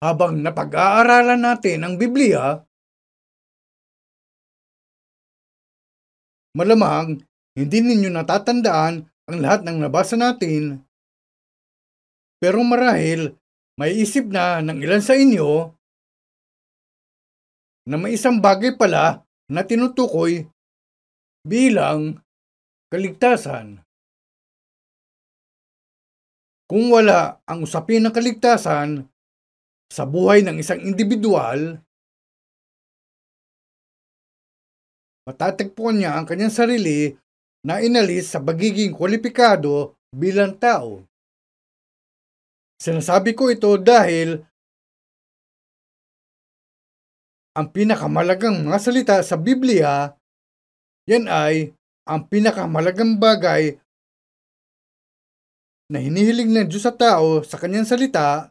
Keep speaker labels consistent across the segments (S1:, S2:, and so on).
S1: Habang napag-aaralan natin ang Biblia, malamang hindi ninyo natatandaan ang lahat ng nabasa natin, pero marahil may isip na ng ilan sa inyo na may isang bagay pala na tinutukoy bilang kaligtasan. Kung wala ang usapin ng kaligtasan sa buhay ng isang individual, matatagpuan niya ang kanyang sarili na inalis sa pagiging kwalipikado bilang tao. Sinasabi ko ito dahil ang pinakamalagang mga salita sa Biblia, yan ay ang pinakamalagang bagay na hinihiling ng Diyos sa tao sa kanyang salita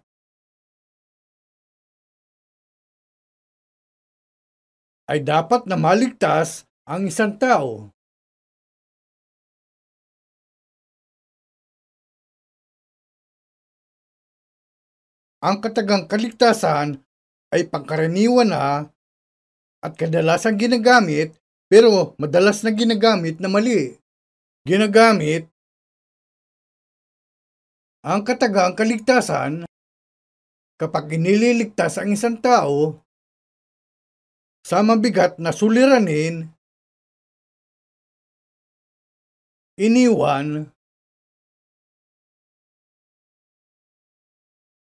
S1: ay dapat na maligtas ang isang tao. Ang katagang kaligtasan ay pangkaraniwan na at kadalasang ginagamit pero madalas na ginagamit na mali. Ginagamit ang katagang kaligtasan kapag inililigtas ang isang tao sa mabigat na suliranin, iniwan,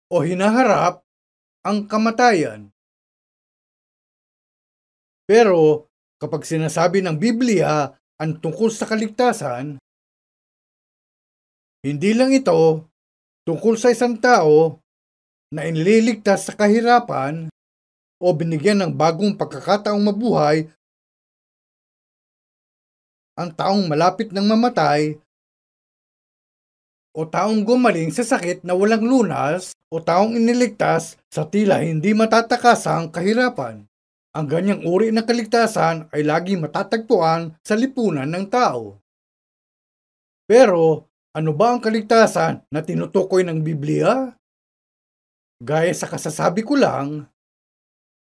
S1: o hinaharap ang kamatayan. Pero kapag sinasabi ng Biblia ang tungkol sa kaligtasan, hindi lang ito tungkol sa isang tao na inililigtas sa kahirapan o binigyan ng bagong pagkakataong mabuhay ang taong malapit ng mamatay o taong gumaling sa sakit na walang lunas o taong iniligtas sa tila hindi matatakasang kahirapan. Ang ganyang uri ng kaligtasan ay laging matatagpuan sa lipunan ng tao. Pero ano ba ang kaligtasan na tinutukoy ng Biblia? Gaya sa kasasabi ko lang,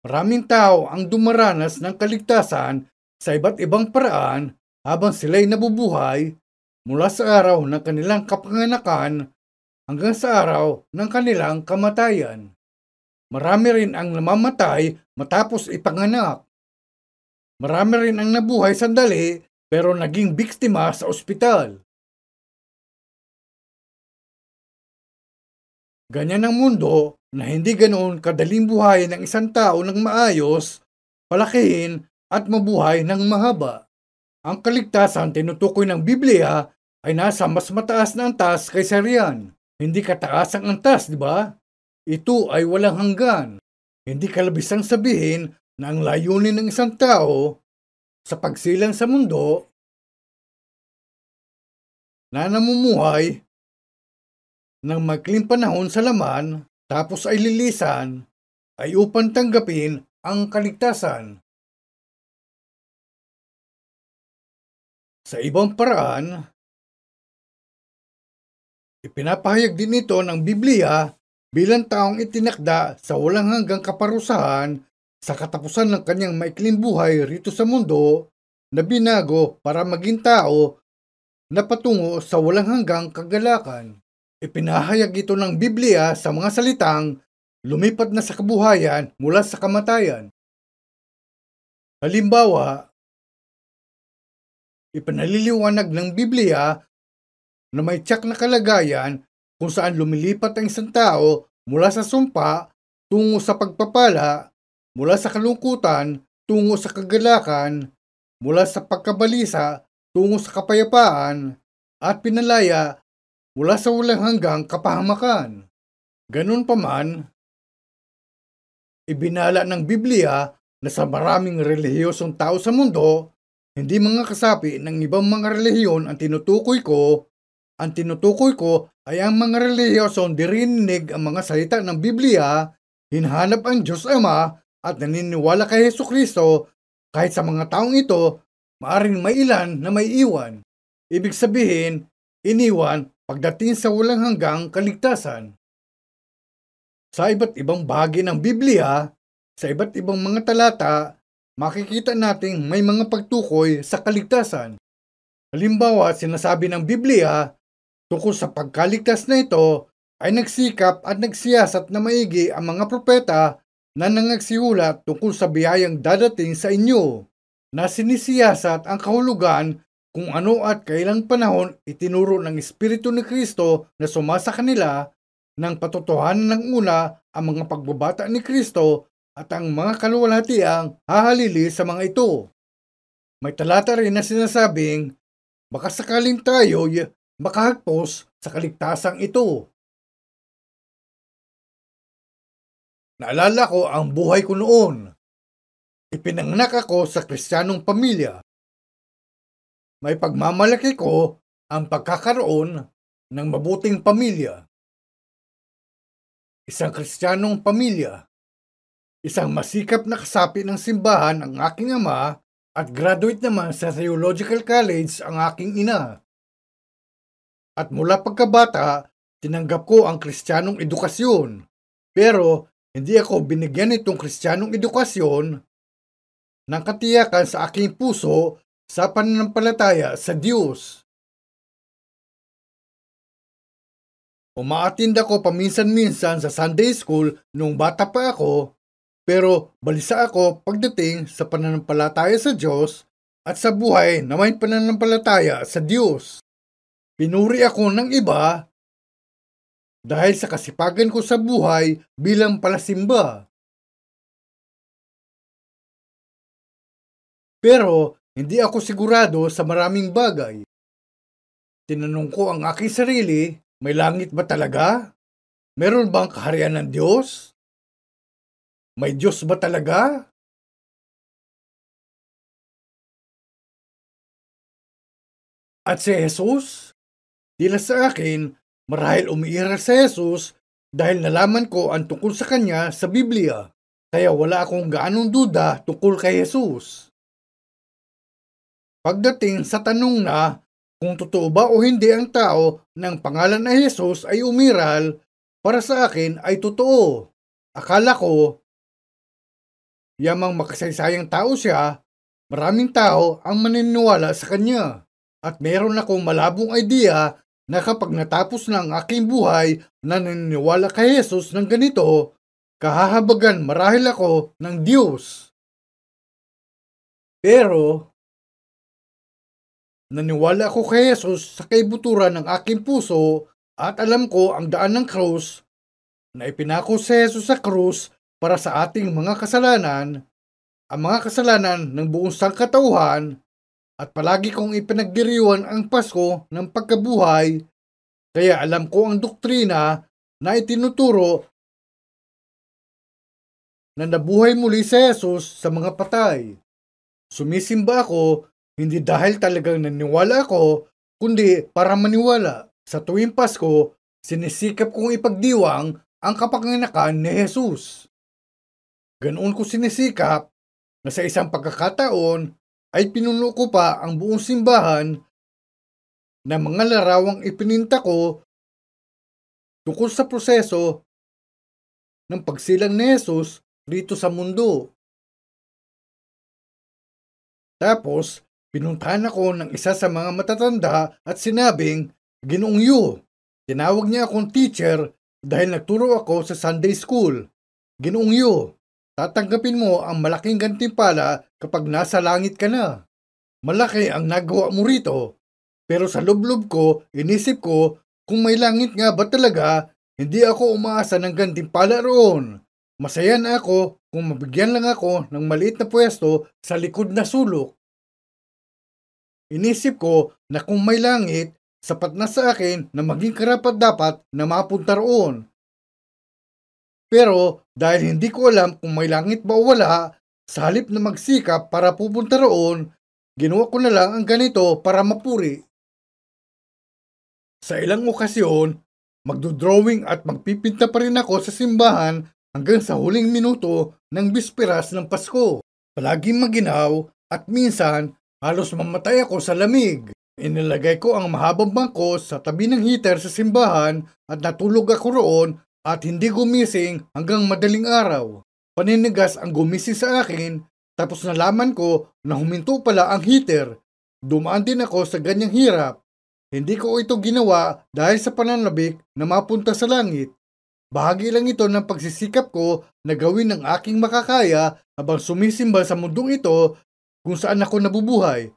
S1: maraming tao ang dumaranas ng kaligtasan sa iba't ibang paraan habang sila'y nabubuhay mula sa araw ng kanilang kapanganakan hanggang sa araw ng kanilang kamatayan. Marami rin ang namamatay matapos ipanganak. Marami rin ang nabuhay sandali pero naging biktima sa ospital. Ganyan ang mundo na hindi ganoon kadaling buhay ng isang tao ng maayos, palakihin at mabuhay ng mahaba. Ang kaligtasan tinutukoy ng Biblia ay nasa mas mataas na antas kaysa riyan. Hindi kataas ang antas, di ba? Ito ay walang hanggan. Hindi kalabisang sabihin na ang layunin ng isang tao sa pagsilang sa mundo na namumuhay ng maikling panahon sa laman tapos ay lilisan ay upang tanggapin ang kaligtasan. Sa ibang paraan, ipinapahayag din ito ng Biblia bilang taong itinakda sa walang hanggang kaparusahan sa katapusan ng kanyang maikling buhay rito sa mundo na binago para maging tao na patungo sa walang hanggang kagalakan. Ipinahayag ito ng Biblia sa mga salitang lumipat na sa kabuhayan mula sa kamatayan. Halimbawa, ipinaliliwanag ng Biblia na may tiyak na kalagayan kung saan lumilipat ang isang tao mula sa sumpa tungo sa pagpapala, mula sa kalungkutan tungo sa kagalakan, mula sa pagkabalisa tungo sa kapayapaan, at pinalaya mula sa walang hanggang kapahamakan. Ganun pa man, ibinala ng Biblia na sa maraming relihiyosong tao sa mundo, hindi mga kasapi ng ibang mga relihiyon ang tinutukoy ko. Ang tinutukoy ko ay ang mga relihiyosong dirinig ang mga salita ng Biblia, hinahanap ang Diyos Ama at naniniwala kay Jesucristo. Kahit sa mga taong ito, maaring may ilan na may iwan. Ibig sabihin, iniwan pagdating sa walang hanggang kaligtasan. Sa iba't ibang bahagi ng Biblia, sa iba't ibang mga talata, makikita nating may mga pagtukoy sa kaligtasan. Halimbawa, sinasabi ng Biblia tungkol sa pagkaligtas na ito ay nagsikap at nagsiyasat na maigi ang mga propeta na nangagsihulat tungkol sa biyayang dadating sa inyo, na sinisiyasat ang kahulugan kung ano at kailang panahon itinuro ng Espiritu ni Kristo na sumasa kanila ng patotohanan ng una ang mga pagbabata ni Kristo at ang mga kaluwalhatiang hahalili sa mga ito. May talata rin na sinasabing, baka sakaling tayo'y makahagpos sa kaligtasang ito. Naalala ko ang buhay ko noon. Ipinanganak ako sa Kristiyanong pamilya. May pagmamalaki ko ang pagkakaroon ng mabuting pamilya. Isang Kristiyanong pamilya. Isang masikap na kasapi ng simbahan ang aking ama at graduate naman sa Theological College ang aking ina. At mula pagkabata, tinanggap ko ang Kristiyanong edukasyon. Pero hindi ako binigyan itong Kristiyanong edukasyon ng katiyakan sa aking puso sa pananampalataya sa Diyos. Umaattend ako paminsan-minsan sa Sunday School nung bata pa ako, pero balisa ako pagdating sa pananampalataya sa Diyos at sa buhay na may pananampalataya sa Diyos. Pinuri ako ng iba dahil sa kasipagan ko sa buhay bilang palasimba. Pero hindi ako sigurado sa maraming bagay. Tinanong ko ang aking sarili, may langit ba talaga? Meron bang kaharian ng Diyos? May Diyos ba talaga? At si Jesus? Tila sa akin, marahil umiiral sa Jesus dahil nalaman ko ang tungkol sa kanya sa Biblia. Kaya wala akong gaanong duda tungkol kay Jesus. Pagdating sa tanong na kung totoo ba o hindi ang tao ng pangalan na Jesus ay umiral, para sa akin ay totoo. Akala ko, yamang makasaysayang tao siya, maraming tao ang maniniwala sa kanya. At meron akong malabong idea na kapag natapos na ang aking buhay na naniniwala kay Jesus ng ganito, kahahabagan marahil ako ng Diyos. Pero, naniwala ako kay Jesus sa kaibuturan ng aking puso at alam ko ang daan ng krus na ipinako si Jesus sa krus para sa ating mga kasalanan, ang mga kasalanan ng buong sangkatauhan, at palagi kong ipinagdiriwan ang Pasko ng pagkabuhay, kaya alam ko ang doktrina na itinuturo na nabuhay muli si Jesus sa mga patay. Sumisimba ako hindi dahil talagang naniwala ako, kundi para maniwala. Sa tuwing Pasko, sinisikap kong ipagdiwang ang kapanganakan ni Jesus. Ganoon ko sinisikap na sa isang pagkakataon ay pinuno ko pa ang buong simbahan na mga larawang ipininta ko tungkol sa proseso ng pagsilang ni Jesus dito sa mundo. Tapos, pinuntahan ako ng isa sa mga matatanda at sinabing, Ginoong Yu. Tinawag niya akong teacher dahil nagturo ako sa Sunday School. Ginoong Yu, tatanggapin mo ang malaking gantimpala kapag nasa langit ka na. Malaki ang nagawa mo rito. Pero sa loob-loob ko, inisip ko, kung may langit nga ba talaga, hindi ako umaasa ng gantimpala roon. Masaya na ako kung mabigyan lang ako ng maliit na pwesto sa likod na sulok. Inisip ko na kung may langit, sapat na sa akin na maging karapat-dapat na mapunta roon. Pero dahil hindi ko alam kung may langit ba o wala, sa halip na magsikap para pupunta roon, ginawa ko na lang ang ganito para mapuri. Sa ilang okasyon, magdodrawing at magpipinta pa rin ako sa simbahan hanggang sa huling minuto ng bisperas ng Pasko. Palaging maginaw at minsan halos mamatay ako sa lamig. Inilagay ko ang mahabang bangko sa tabi ng heater sa simbahan at natulog ako roon at hindi gumising hanggang madaling araw. Paninigas ang gumising sa akin, tapos nalaman ko na huminto pala ang heater. Dumaan din ako sa ganyang hirap. Hindi ko ito ginawa dahil sa pananabik na mapunta sa langit. Bahagi lang ito ng pagsisikap ko na gawin ang aking makakaya habang sumisimba sa mundong ito kung saan ako nabubuhay.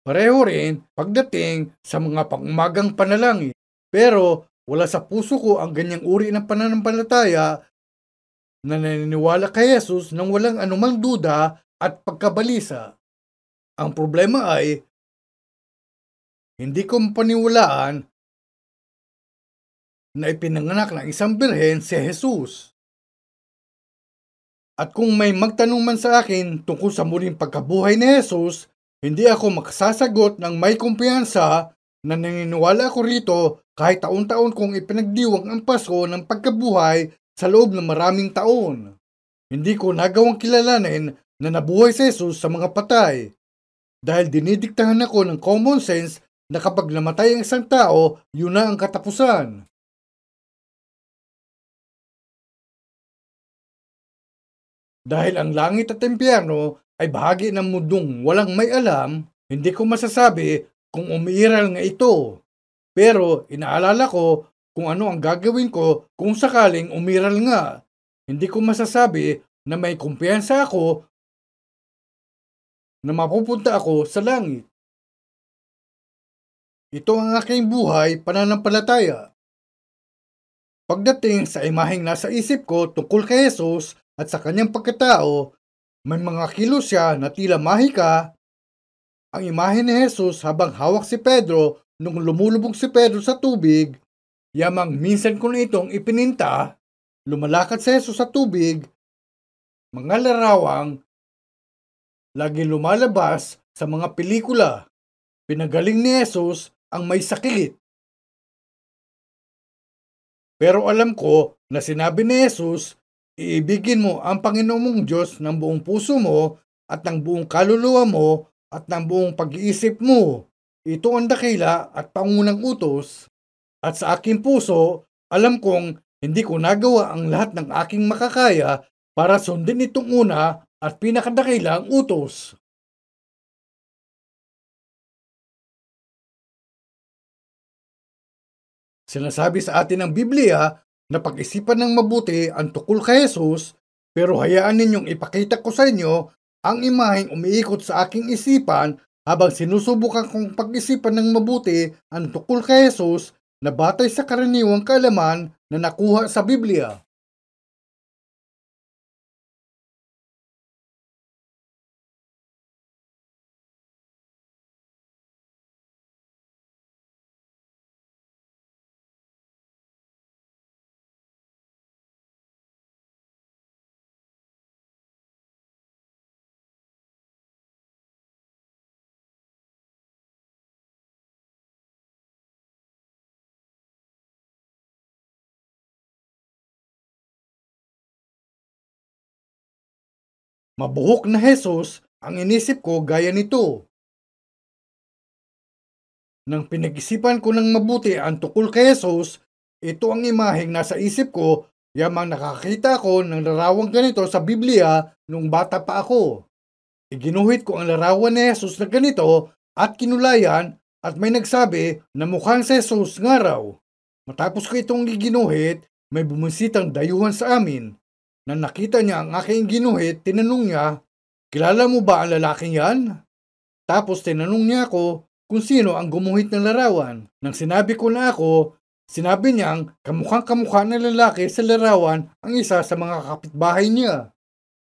S1: Pareho rin pagdating sa mga pangumagang panalangin. Pero wala sa puso ko ang ganyang uri ng pananampalataya na naniniwala kay Jesus nang walang anumang duda at pagkabalisa. Ang problema ay hindi ko mapaniwalaan na ipinanganak ng isang birhen si Jesus. At kung may magtanong man sa akin tungkol sa muling pagkabuhay ni Jesus, hindi ako makasasagot ng may kumpiyansa na naniniwala ako rito kahit taon-taon kong ipinagdiwang ang Pasko ng pagkabuhay sa loob ng maraming taon. Hindi ko nagawang kilalanin na nabuhay si Jesus sa mga patay dahil dinidiktahan ako ng common sense na kapag namatay ang isang tao, yun na ang katapusan. Dahil ang langit at impyerno ay bahagi ng mundong walang may alam, hindi ko masasabi kung umiiral nga ito. Pero inaalala ko kung ano ang gagawin ko kung sakaling umiral nga. Hindi ko masasabi na may kumpiyansa ako na mapupunta ako sa langit. Ito ang aking buhay pananampalataya. Pagdating sa imaheng nasa isip ko tungkol kay Jesus at sa kanyang pagkatao, may mga kilos siya na tila mahika. Ang imahe ni Jesus habang hawak si Pedro nung lumulubog si Pedro sa tubig, yamang minsan ko na itong ipininta, lumalakad si Jesus sa tubig, mga larawang lagi lumalabas sa mga pelikula. Pinagaling ni Jesus ang may sakit. Pero alam ko na sinabi ni Jesus, iibigin mo ang Panginoon mong Diyos ng buong puso mo at ng buong kaluluwa mo at ng buong pag-iisip mo. Ito ang dakila at pangunang utos. At sa aking puso, alam kong hindi ko nagawa ang lahat ng aking makakaya para sundin itong una at pinakadakilang utos. Sinasabi sa atin ng Biblia na pag-isipan ng mabuti ang tukol kay Jesus, pero hayaan ninyong ipakita ko sa inyo ang imaheng umiikot sa aking isipan habang sinusubukan kong pag-isipan ng mabuti ang tukol kay Jesus na batay sa karaniwang kaalaman na nakuha sa Biblia. Mabuhok na Jesus ang inisip ko gaya nito. Nang pinag-isipan ko ng mabuti ang tukol kay Jesus, ito ang imaheng nasa isip ko, yamang nakakita ko ng larawang ganito sa Biblia nung bata pa ako. Iginuhit ko ang larawan ni Jesus na ganito at kinulayan at may nagsabi na mukhang si Jesus nga raw. Matapos ko itong iginuhit, may bumisitang dayuhan sa amin. Nang nakita niya ang aking ginuhit, tinanong niya, "Kilala mo ba ang lalaking yan?" Tapos tinanong niya ako kung sino ang gumuhit ng larawan. Nang sinabi ko na ako, sinabi niyang kamukhang kamukha ng lalaki sa larawan ang isa sa mga kapitbahay niya.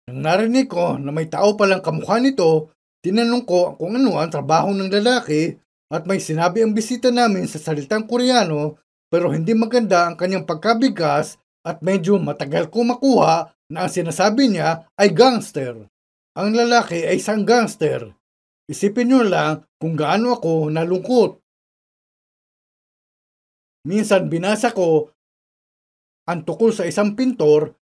S1: Nang narinig ko na may tao palang kamukha nito, tinanong ko kung ano ang trabaho ng lalaki at may sinabi ang bisita namin sa salitang Koreano pero hindi maganda ang kanyang pagkabigkas at medyo matagal ko makuha na ang sinasabi niya ay gangster. Ang lalaki ay isang gangster. Isipin nyo lang kung gaano ako nalungkot. Minsan binasa ko ang tukol sa isang pintor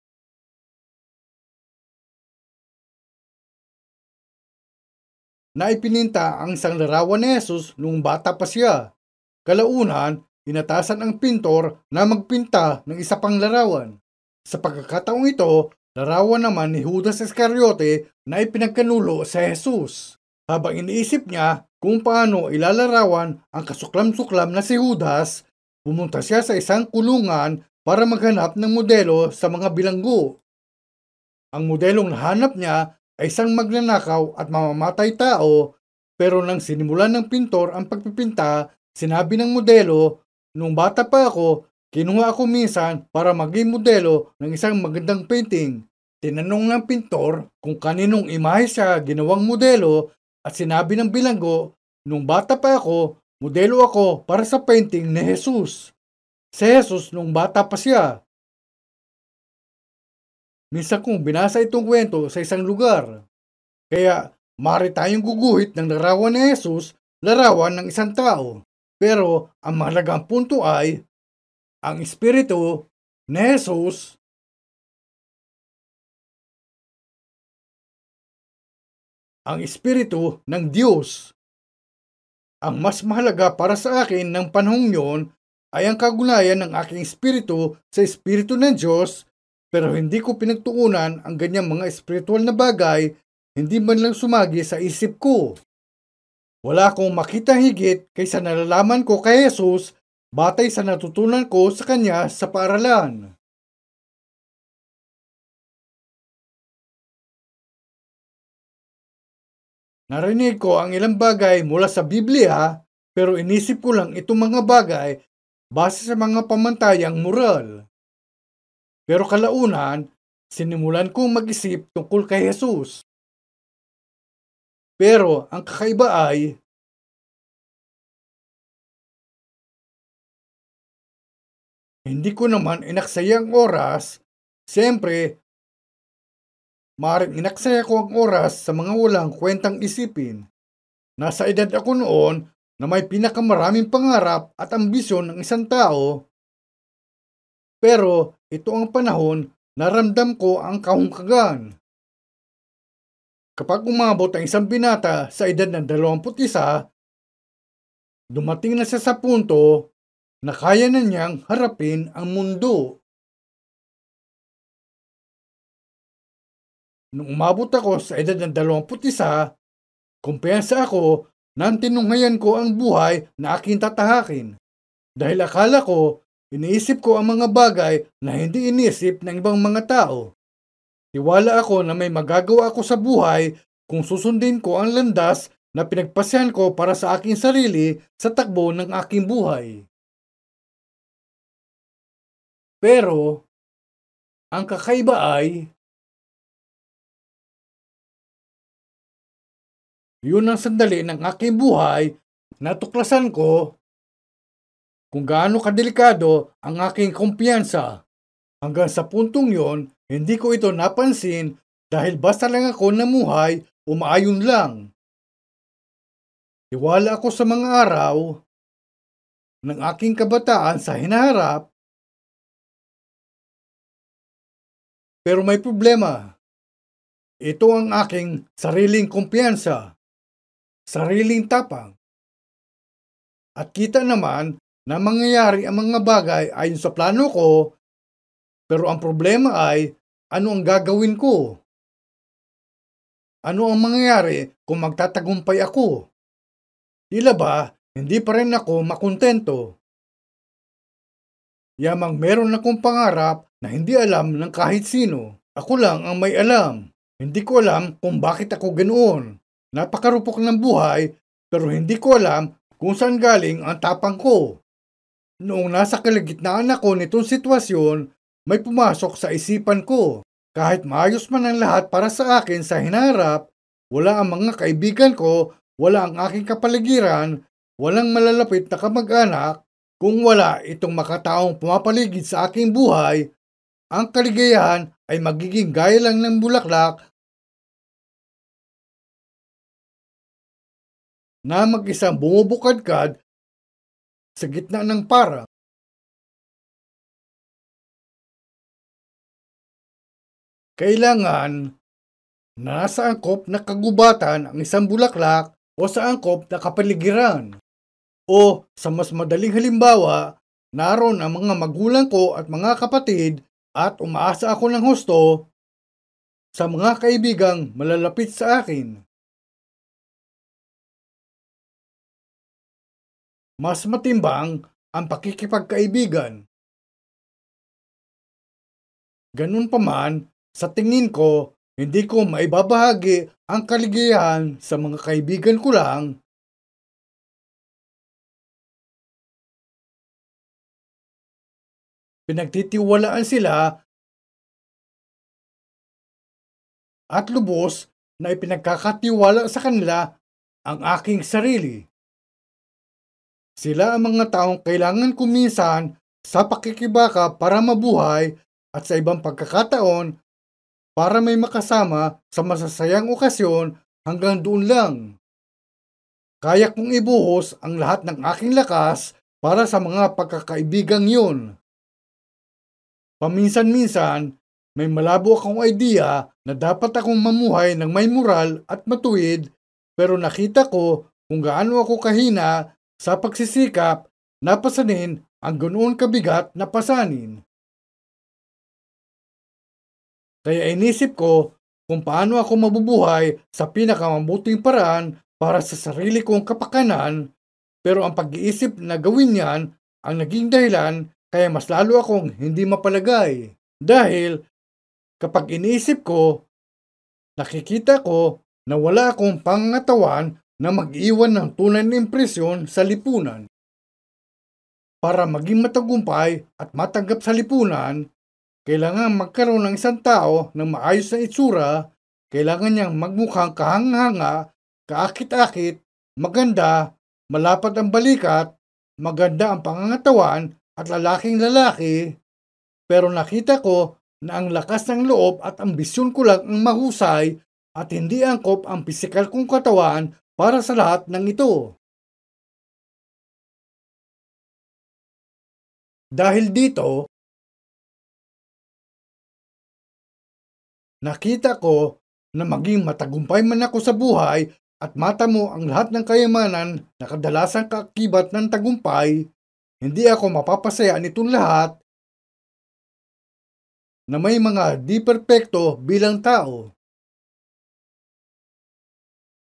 S1: na ipininta ang isang larawan ni Jesus nung bata pa siya. Kalaunan, inatasan ang pintor na magpinta ng isa pang larawan. Sa pagkakataong ito, larawan naman ni Judas Iscariote na ipinagkanulo sa Jesus. Habang iniisip niya kung paano ilalarawan ang kasuklam-suklam na si Judas, pumunta siya sa isang kulungan para maghanap ng modelo sa mga bilanggo. Ang modelong nahanap niya ay isang magnanakaw at mamamatay tao, pero nang sinimulan ng pintor ang pagpipinta, sinabi ng modelo, "Nung bata pa ako, kinuha ako minsan para maging modelo ng isang magandang painting." Tinanong ng pintor kung kaninong imahe siya ginawang modelo at sinabi ng bilanggo, "Nung bata pa ako, modelo ako para sa painting ni Jesus." Si Jesus nung bata pa siya. Minsan kong binasa itong kwento sa isang lugar. Kaya maaari tayong guguhit ng larawan ni Jesus, larawan ng isang tao. Pero ang mahalagang punto ay, ang espiritu ni Jesus ang espiritu ng Diyos. Ang mas mahalaga para sa akin ng panahong yon ay ang kagulayan ng aking espiritu sa espiritu ng Diyos, pero hindi ko pinagtuunan ang ganyang mga espiritual na bagay, hindi man lang sumagi sa isip ko. Wala akong makita higit kaysa nalalaman ko kay Jesus batay sa natutunan ko sa kanya sa paaralan. Narinig ko ang ilang bagay mula sa Biblia, pero inisip ko lang itong mga bagay base sa mga pamantayang moral. Pero kalaunan, sinimulan kong mag-isip tungkol kay Jesus. Pero ang kakaiba ay, hindi ko naman inaksaya ang oras. Siyempre, maaaring inaksaya ko ang oras sa mga walang kwentang isipin. Nasa edad ako noon na may pinakamaraming pangarap at ambisyon ng isang tao. Pero ito ang panahon na ramdam ko ang kahungkagan. Kapag umabot ang isang binata sa edad ng 21, dumating na siya sa punto na kaya na niyang harapin ang mundo. Nung umabot ako sa edad ng 21, kumpiyansa ako na tinunghayan ko ang buhay na aking tatahakin. Dahil akala ko, iniisip ko ang mga bagay na hindi iniisip ng ibang mga tao. Tiwala ako na may magagawa ako sa buhay kung susundin ko ang landas na pinagpasyahan ko para sa aking sarili sa takbo ng aking buhay. Pero, ang kakaiba ay, yun ang sandali ng aking buhay na tuklasan ko kung gaano kadelikado ang aking kumpiyansa. Hanggang sa puntong yon, hindi ko ito napansin dahil basta lang ako namuhay, umaayon lang. Tiwala ako sa mga araw ng aking kabataan sa hinaharap, pero may problema. Ito ang aking sariling kumpiyansa, sariling tapang. At kita naman na mangyayari ang mga bagay ayon sa plano ko, pero ang problema ay, ano ang gagawin ko? Ano ang mangyayari kung magtatagumpay ako? Tila ba, hindi pa rin ako makontento. Yamang meron akong pangarap na hindi alam ng kahit sino. Ako lang ang may alam. Hindi ko alam kung bakit ako ganoon. Napakarupok ng buhay, pero hindi ko alam kung saan galing ang tapang ko. Noong nasa kalagitnaan ako nitong sitwasyon, may pumasok sa isipan ko. Kahit maayos man ang lahat para sa akin sa hinaharap, wala ang mga kaibigan ko, wala ang aking kapaligiran, walang malalapit na kamag-anak, kung wala itong makataong pumapaligid sa aking buhay, ang kaligayahan ay magiging gaya lang ng bulaklak na mag-isang bumubukadkad sa gitna ng parang. Kailangan na nasa angkop na kagubatan ang isang bulaklak o sa angkop na kapaligiran. O sa mas madaling halimbawa, naroon ang mga magulang ko at mga kapatid at umaasa ako ng husto sa mga kaibigang malalapit sa akin. Mas matimbang ang pakikipagkaibigan. Ganun pa man, sa tingin ko, hindi ko maibabahagi ang kaligayahan sa mga kaibigan ko lang. Pinagtitiwalaan sila at lubos na ipinagkakatiwala sa kanila ang aking sarili. Sila ang mga taong kailangan ko minsan sa pakikibaka para mabuhay at sa ibang pagkakataon para may makasama sa masasayang okasyon hanggang doon lang. Kaya kong ibuhos ang lahat ng aking lakas para sa mga pagkakaibigang yun. Paminsan-minsan, may malabo akong idea na dapat akong mamuhay ng may moral at matuwid, pero nakita ko kung gaano ako kahina sa pagsisikap na pasanin ang ganoon kabigat na pasanin. Kaya inisip ko kung paano ako mabubuhay sa pinakamabuting paraan para sa sarili kong kapakanan, pero ang pag-iisip na gawin yan ang naging dahilan kaya mas lalo akong hindi mapalagay. Dahil kapag iniisip ko, nakikita ko na wala akong pangangatawan na mag-iwan ng tunay na impresyon sa lipunan. Para maging matagumpay at matanggap sa lipunan, kailangan magkaroon ng isang tao ng maayos na itsura, kailangan niyang magmukhang kahanga-hanga, kaakit-akit, maganda, malapad ang balikat, maganda ang pangangatawan at lalaking lalaki, pero nakita ko na ang lakas ng loob at ambisyon ko lang ang mahusay at hindi angkop ang pisikal kong katawan para sa lahat ng ito. Dahil dito, nakita ko na maging matagumpay man ako sa buhay at matamo ang lahat ng kayamanan na kadalasang kaakibat ng tagumpay, hindi ako mapapasaya nitong lahat na may mga di perpekto bilang tao.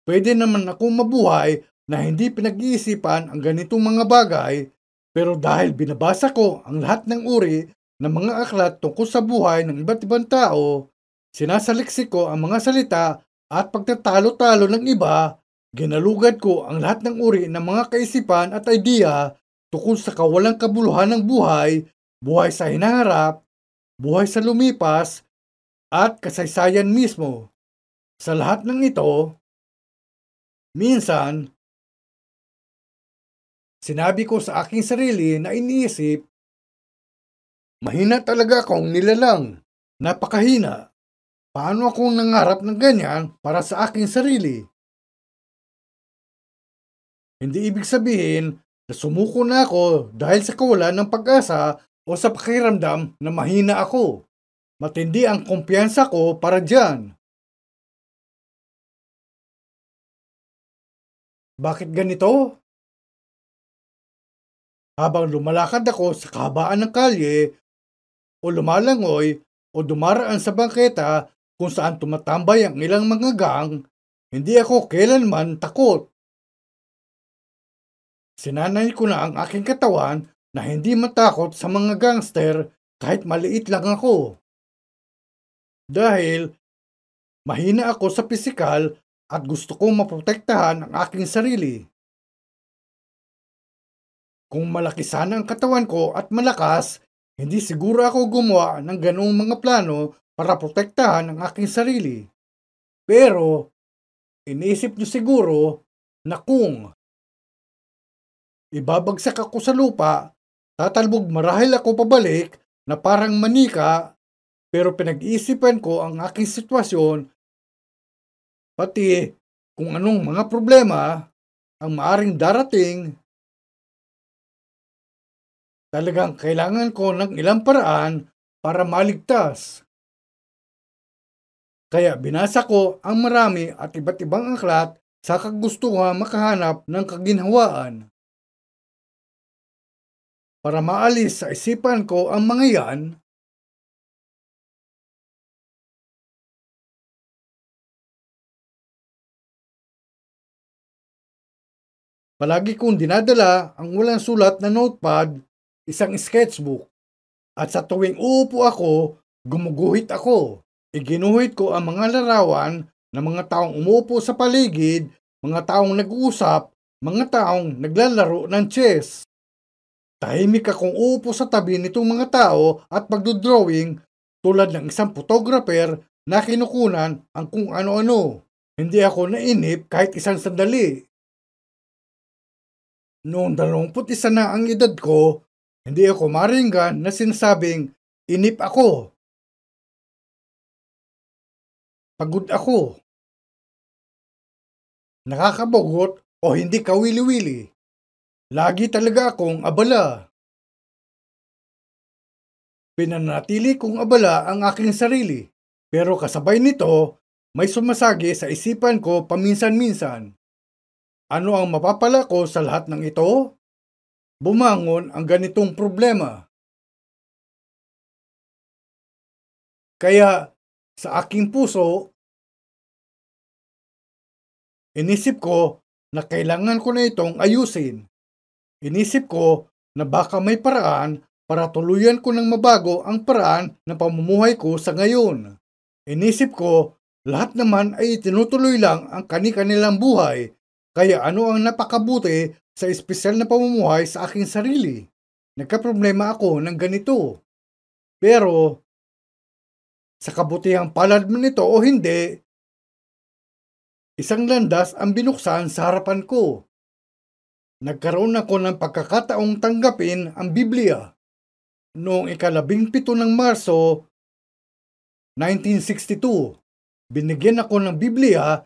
S1: Pwede naman akong mabuhay na hindi pinag-iisipan ang ganitong mga bagay, pero dahil binabasa ko ang lahat ng uri ng mga aklat tungkol sa buhay ng iba't ibang tao, sinasaliksik ko ang mga salita at pagtatalo-talo ng iba, ginalugad ko ang lahat ng uri ng mga kaisipan at idea tungkol sa kawalang kabuluhan ng buhay, buhay sa hinaharap, buhay sa lumipas, at kasaysayan mismo. Sa lahat ng ito, minsan, sinabi ko sa aking sarili na iniisip, mahina talaga akong nilalang, napakahina. Paano akong nangarap ng ganyan para sa aking sarili? Hindi ibig sabihin na sumuko na ako dahil sa kawalan ng pag-asa o sa pakiramdam na mahina ako. Matindi ang kumpiyansa ko para dyan. Bakit ganito? Habang lumalakad ako sa kahabaan ng kalye o lumalangoy o dumaraan sa bangketa kung saan tumatambay ang ilang mga gang, hindi ako kailanman takot. Sinanay ko na ang aking katawan na hindi matakot sa mga gangster kahit maliit lang ako. Dahil mahina ako sa pisikal at gusto kong maprotektahan ang aking sarili. Kung malaki sana ang katawan ko at malakas, hindi siguro ako gumawa ng ganoong mga plano para protektahan ang aking sarili. Pero, iniisip niyo siguro na kung ibabagsak ako sa lupa, tatalbog marahil ako pabalik na parang manika, pero pinag-iisipan ko ang aking sitwasyon, pati kung anong mga problema ang maaring darating. Talagang kailangan ko ng ilang paraan para maligtas. Kaya binasa ko ang marami at iba't ibang aklat sa kagustuhan makahanap ng kaginhawaan. para maalis sa isipan ko ang mga yan, palagi kong dinadala ang walang sulat na notepad, isang sketchbook. At sa tuwing uupo ako, gumuguhit ako. Iginuhit ko ang mga larawan ng mga taong umupo sa paligid, mga taong nag-uusap, mga taong naglalaro ng chess. Tahimik akong uupo sa tabi nitong mga tao at magdodrawing tulad ng isang photographer na kinukunan ang kung ano-ano. Hindi ako nainip kahit isang sandali. Noong 21 na ang edad ko, hindi ako maringgan na sinasabing inip ako, pagod ako, nakakabagot o hindi kawili-wili. Lagi talaga akong abala. Pinanatili kong abala ang aking sarili. Pero kasabay nito, may sumasagi sa isipan ko paminsan-minsan. Ano ang mapapala ko sa lahat ng ito? Bumangon ang ganitong problema. Kaya sa aking puso, inisip ko na kailangan ko na itong ayusin. Inisip ko na baka may paraan para tuluyan ko ng mabago ang paraan ng pamumuhay ko sa ngayon. Inisip ko, lahat naman ay tinutuloy lang ang kani-kanilang buhay, kaya ano ang napakabuti sa espesyal na pamumuhay sa aking sarili? Nagkaproblema ako ng ganito. Pero, sa kabutihang palad man ito o hindi, isang landas ang binuksan sa harapan ko. Nagkaroon ako ng pagkakataong tanggapin ang Biblia. Noong 17 ng Marso, 1962, binigyan ako ng Biblia,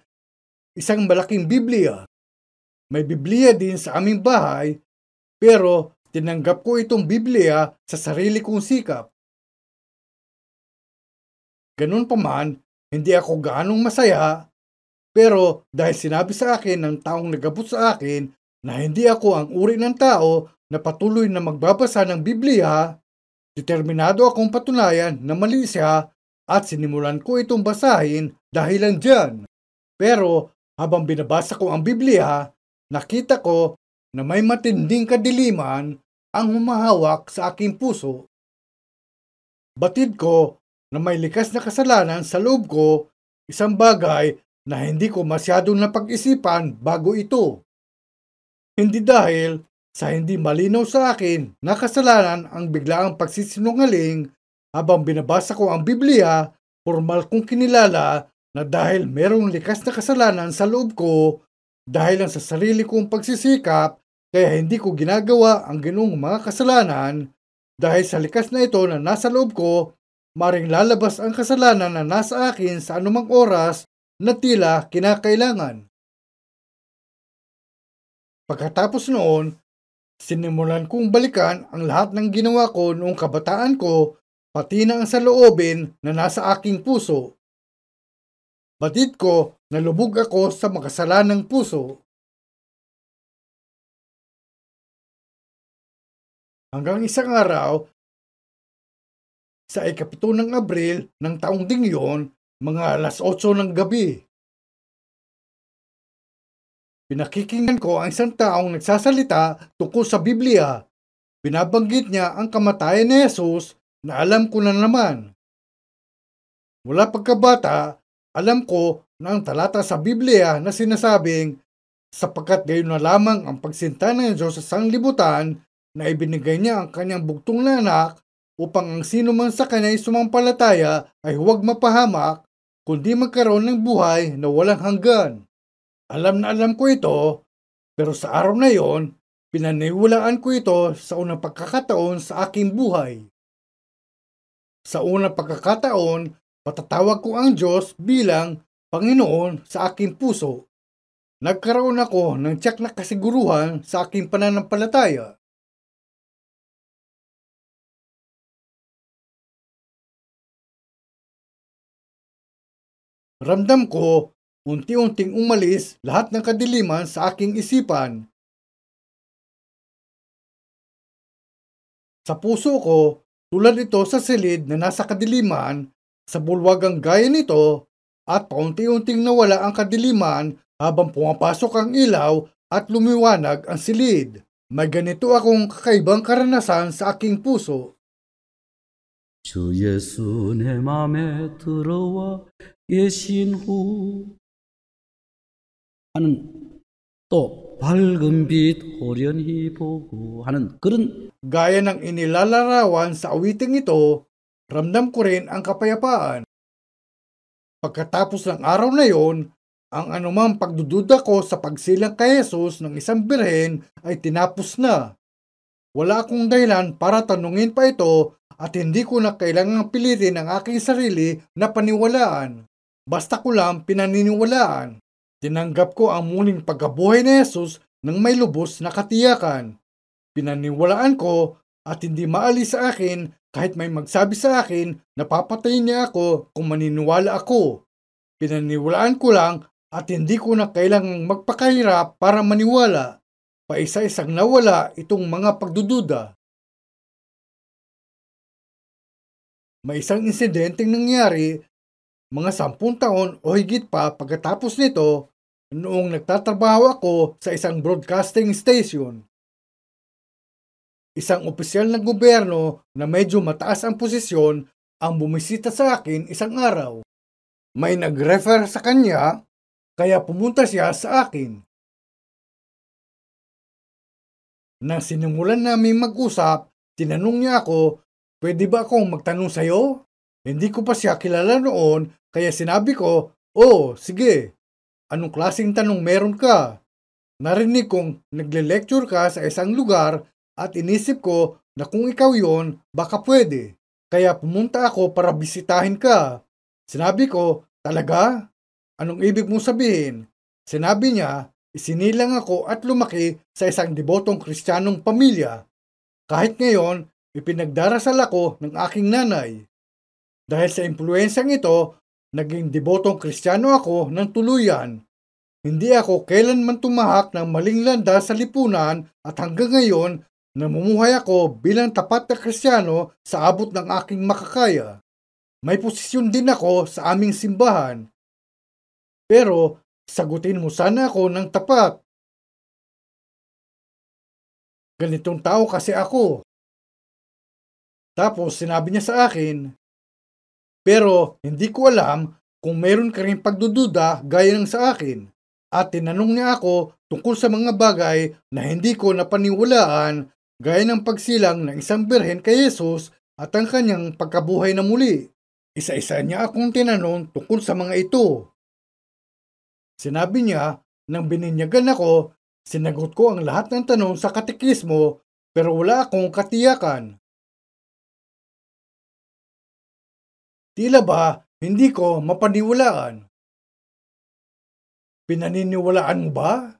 S1: isang malaking Biblia. May Biblia din sa aming bahay, pero tinanggap ko itong Biblia sa sarili kong sikap. Ganun pa man, hindi ako gaanong masaya, pero dahil sinabi sa akin ng taong nagabot sa akin na hindi ako ang uri ng tao na patuloy na magbabasa ng Biblia, determinado akong patunayan na mali siya at sinimulan ko itong basahin dahil lang dyan. Pero habang binabasa ko ang Biblia, nakita ko na may matinding kadiliman ang humahawak sa aking puso. Batid ko na may likas na kasalanan sa loob ko, isang bagay na hindi ko masyadong napag-isipan bago ito. Hindi dahil sa hindi malinaw sa akin na kasalanan ang biglaang pagsisinungaling, habang binabasa ko ang Biblia, formal kong kinilala na dahil merong likas na kasalanan sa loob ko, dahil lang sa sarili kong pagsisikap, kaya hindi ko ginagawa ang ginoong mga kasalanan, dahil sa likas na ito na nasa loob ko, maring lalabas ang kasalanan na nasa akin sa anumang oras na tila kinakailangan. Pagkatapos noon, sinimulan kong balikan ang lahat ng ginawa ko noong kabataan ko, pati na ang saloobin na nasa aking puso. Batid ko na lubog ako sa makasalanang puso. Hanggang isang araw, sa ikapito ng Abril ng taong ding yon, mga 8:00 ng gabi, pinakikinggan ko ang isang taong nagsasalita tungkol sa Biblia. Binabanggit niya ang kamatayan ni Jesus na alam ko na naman. Mula pagkabata, alam ko na ang talata sa Biblia na sinasabing, sapagkat gayon na lamang ang pagsinta ng Diyos sa sanglibutan na ibinigay niya ang kanyang bugtong na anak upang ang sino man sa kanya ay sumampalataya ay huwag mapahamak, kundi magkaroon ng buhay na walang hanggan. Alam na alam ko ito, pero sa araw na yon, pinaniwalaan ko ito sa unang pagkakataon sa aking buhay. Sa unang pagkakataon, patatawag ko ang Diyos bilang Panginoon sa aking puso. Nagkaroon ako ng tiyak na kasiguruhan sa aking pananampalataya. Ramdam ko, unti-unting umalis lahat ng kadiliman sa aking isipan. Sa puso ko, tulad ito sa silid na nasa kadiliman, sa bulwagang gaya nito, at paunti-unting nawala ang kadiliman habang pumapasok ang ilaw at lumiwanag ang silid. May ganito akong kakaibang karanasan sa aking puso.
S2: 주 예수 내 맘에 들어와 계신 후 하는 또 밝은 빛 호련히 보고 하는 그런
S1: Gaya ng inilalarawan sa awiting ito, ramdam ko rin ang kapayapaan. Pagkatapos ng araw na yon, ang anumang pagdududa ko sa pagsilang kay Jesus ng isang birhen ay tinapos na. Wala akong dahilan para tanungin pa ito at hindi ko na kailangang pilitin ang aking sarili na paniwalaan. Basta ko lang pinaniniwalaan. Tinanggap ko ang muling pagkabuhay ni Jesus ng may lubos na katiyakan. Pinaniwalaan ko at hindi maalis sa akin kahit may magsabi sa akin na papatayin niya ako kung maniniwala ako. Pinaniwalaan ko lang at hindi ko na kailangang magpakahirap para maniwala. Paisa-isang nawala itong mga pagdududa. May isang insidenteng nangyari mga 10 taon o higit pa pagkatapos nito noong nagtatrabaho ako sa isang broadcasting station. Isang opisyal ng gobyerno na medyo mataas ang posisyon ang bumisita sa akin isang araw. May nag-refer sa kanya kaya pumunta siya sa akin. Nang sinimulan namin mag-usap, tinanong niya ako, pwede ba akong magtanong sa'yo? Hindi ko pa siya kilala noon, kaya sinabi ko, sige. Anong klaseng tanong meron ka? Narinig kong nagle-lecture ka sa isang lugar at inisip ko na kung ikaw yon, baka pwede. Kaya pumunta ako para bisitahin ka. Sinabi ko, talaga? Anong ibig mong sabihin? Sinabi niya, isinilang ako at lumaki sa isang debotong Kristiyanong pamilya. Kahit ngayon, ipinagdarasal ako ng aking nanay. Dahil sa impluensyang ito, naging debotong Kristiyano ako ng tuluyan. Hindi ako kailanman tumahak ng maling landas sa lipunan at hanggang ngayon, namumuhay ako bilang tapat na Kristiyano sa abot ng aking makakaya. May posisyon din ako sa aming simbahan. Pero, sagutin mo sana ako ng tapat. Ganitong tao kasi ako. Tapos sinabi niya sa akin, pero hindi ko alam kung meron ka rin pagdududa gaya ng sa akin. At tinanong niya ako tungkol sa mga bagay na hindi ko napaniwalaan gaya ng pagsilang ng isang birhen kay Jesus at ang kanyang pagkabuhay na muli. Isa-isa niya akong tinanong tungkol sa mga ito. Sinabi niya, nang bininyagan ako, sinagot ko ang lahat ng tanong sa katekismo pero wala akong katiyakan. Tila ba hindi ko mapaniwalaan? Pinaniniwalaan mo ba?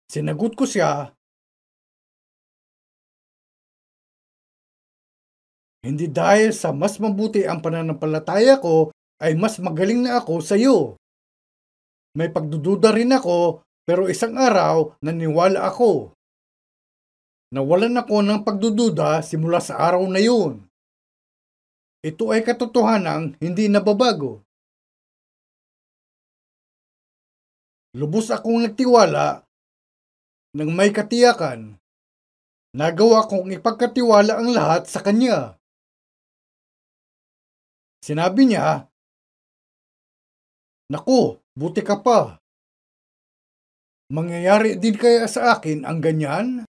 S1: Sinagot ko siya, hindi dahil sa mas mabuti ang pananampalataya ko ay mas magaling na ako sa iyo. May pagdududa rin ako pero isang araw naniwala ako. Nawalan ako ng pagdududa simula sa araw na yun. Ito ay katotohanang hindi nababago. Lubos akong nagtiwala ng may katiyakan. Nagawa kong ipagkatiwala ang lahat sa kanya. Sinabi niya, naku, buti ka pa. Mangyayari din kaya sa akin ang ganyan?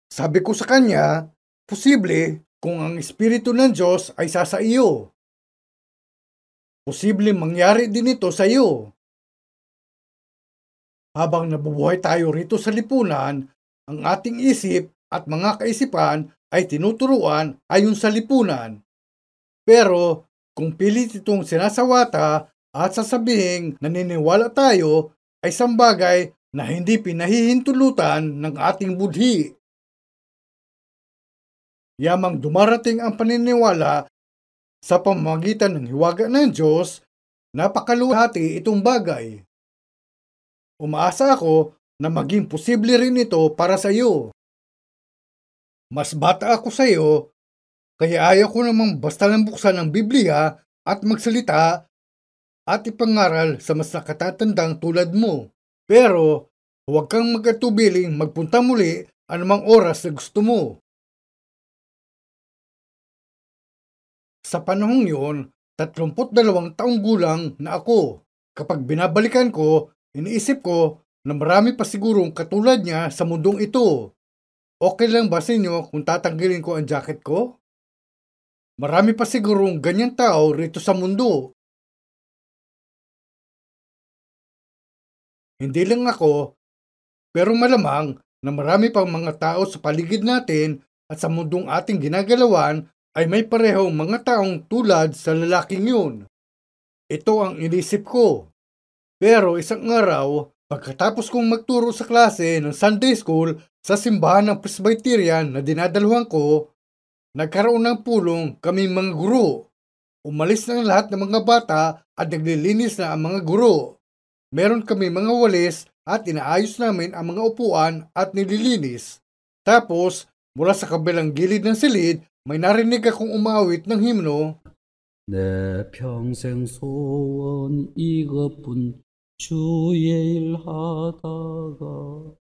S1: Sabi ko sa kanya, posible kung ang Espiritu ng Diyos ay sa iyo. Posible mangyari din ito sa iyo. Habang nabubuhay tayo rito sa lipunan, ang ating isip at mga kaisipan ay tinuturuan ayon sa lipunan. Pero kung pilit itong sinasawata at sasabihing naniniwala tayo, ay isang bagay na hindi pinahihintulutan ng ating budhi. Yamang dumarating ang paniniwala sa pamamagitan ng hiwaga ng Diyos, napakaluhati itong bagay. Umaasa ako na maging posible rin ito para sa iyo. Mas bata ako sa iyo, kaya ayaw ko namang basta lang buksan ang Biblia at magsalita at ipangaral sa mas nakatatandang tulad mo. Pero huwag kang mag-atubiling magpunta muli anumang oras na gusto mo. Sa panahong yun, 32 taong gulang na ako. Kapag binabalikan ko, iniisip ko na marami pa sigurong katulad niya sa mundong ito. Okay lang ba sa inyo kung tatanggalin ko ang jacket ko? Marami pa sigurong ganyang tao rito sa mundo. Hindi lang ako, pero malamang na marami pang mga tao sa paligid natin at sa mundong ating ginagalawan ay may parehong mga taong tulad sa lalaking yun. Ito ang inisip ko. Pero isang araw, pagkatapos kong magturo sa klase ng Sunday School sa simbahan ng Presbyterian na dinadaluhan ko, nagkaroon ng pulong kaming mga guro. Umalis na ang lahat ng mga bata at naglilinis na ang mga guro. Meron kami mga walis at inaayos namin ang mga upuan at nililinis. Tapos, mula sa kabilang gilid ng silid, may narinig akong umawit ng himno.
S2: 내 평생 소원 이것뿐 주의 일 하다가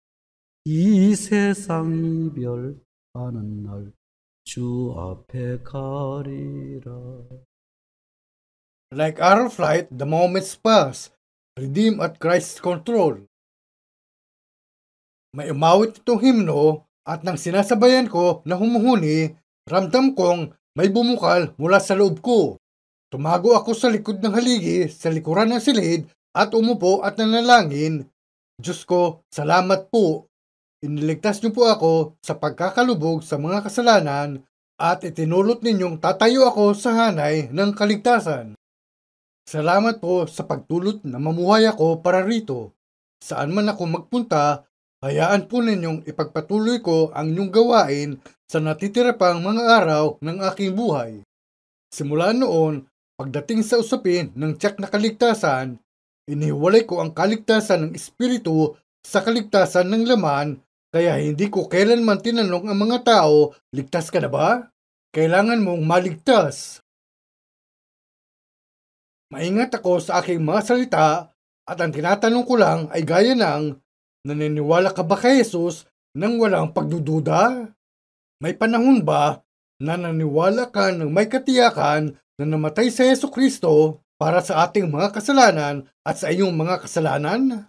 S2: 이 세상 이별하는 날 주 앞에 가리라.
S1: Like arrow flight, the moments pass. Redeem at Christ's control. May umawit itong himno at nang sinasabayan ko na humuhuni, ramdam kong may bumukal mula sa loob ko. Tumago ako sa likod ng haligi sa likuran ng silid at umupo at nanalangin. Diyos ko, salamat po. Iniligtas niyo po ako sa pagkakalubog sa mga kasalanan at itinulot ninyong tatayo ako sa hanay ng kaligtasan. Salamat po sa pagtulot na mamuhay ako para rito. Saan man ako magpunta, hayaan po ninyong ipagpatuloy ko ang inyong gawain sa natitira pang mga araw ng aking buhay. Simula noon, pagdating sa usapin ng tiyak na kaligtasan, inihiwalay ko ang kaligtasan ng espiritu sa kaligtasan ng laman, kaya hindi ko kailanman tinanong ang mga tao, ligtas ka na ba? Kailangan mong maligtas. Maingat ako sa aking mga salita at ang tinatanong ko lang ay gaya ng, naniniwala ka ba kay Jesus nang walang pagdududa? May panahon ba na naniwala ka ng may katiyakan na namatay sa Jesucristo para sa ating mga kasalanan at sa iyong mga kasalanan?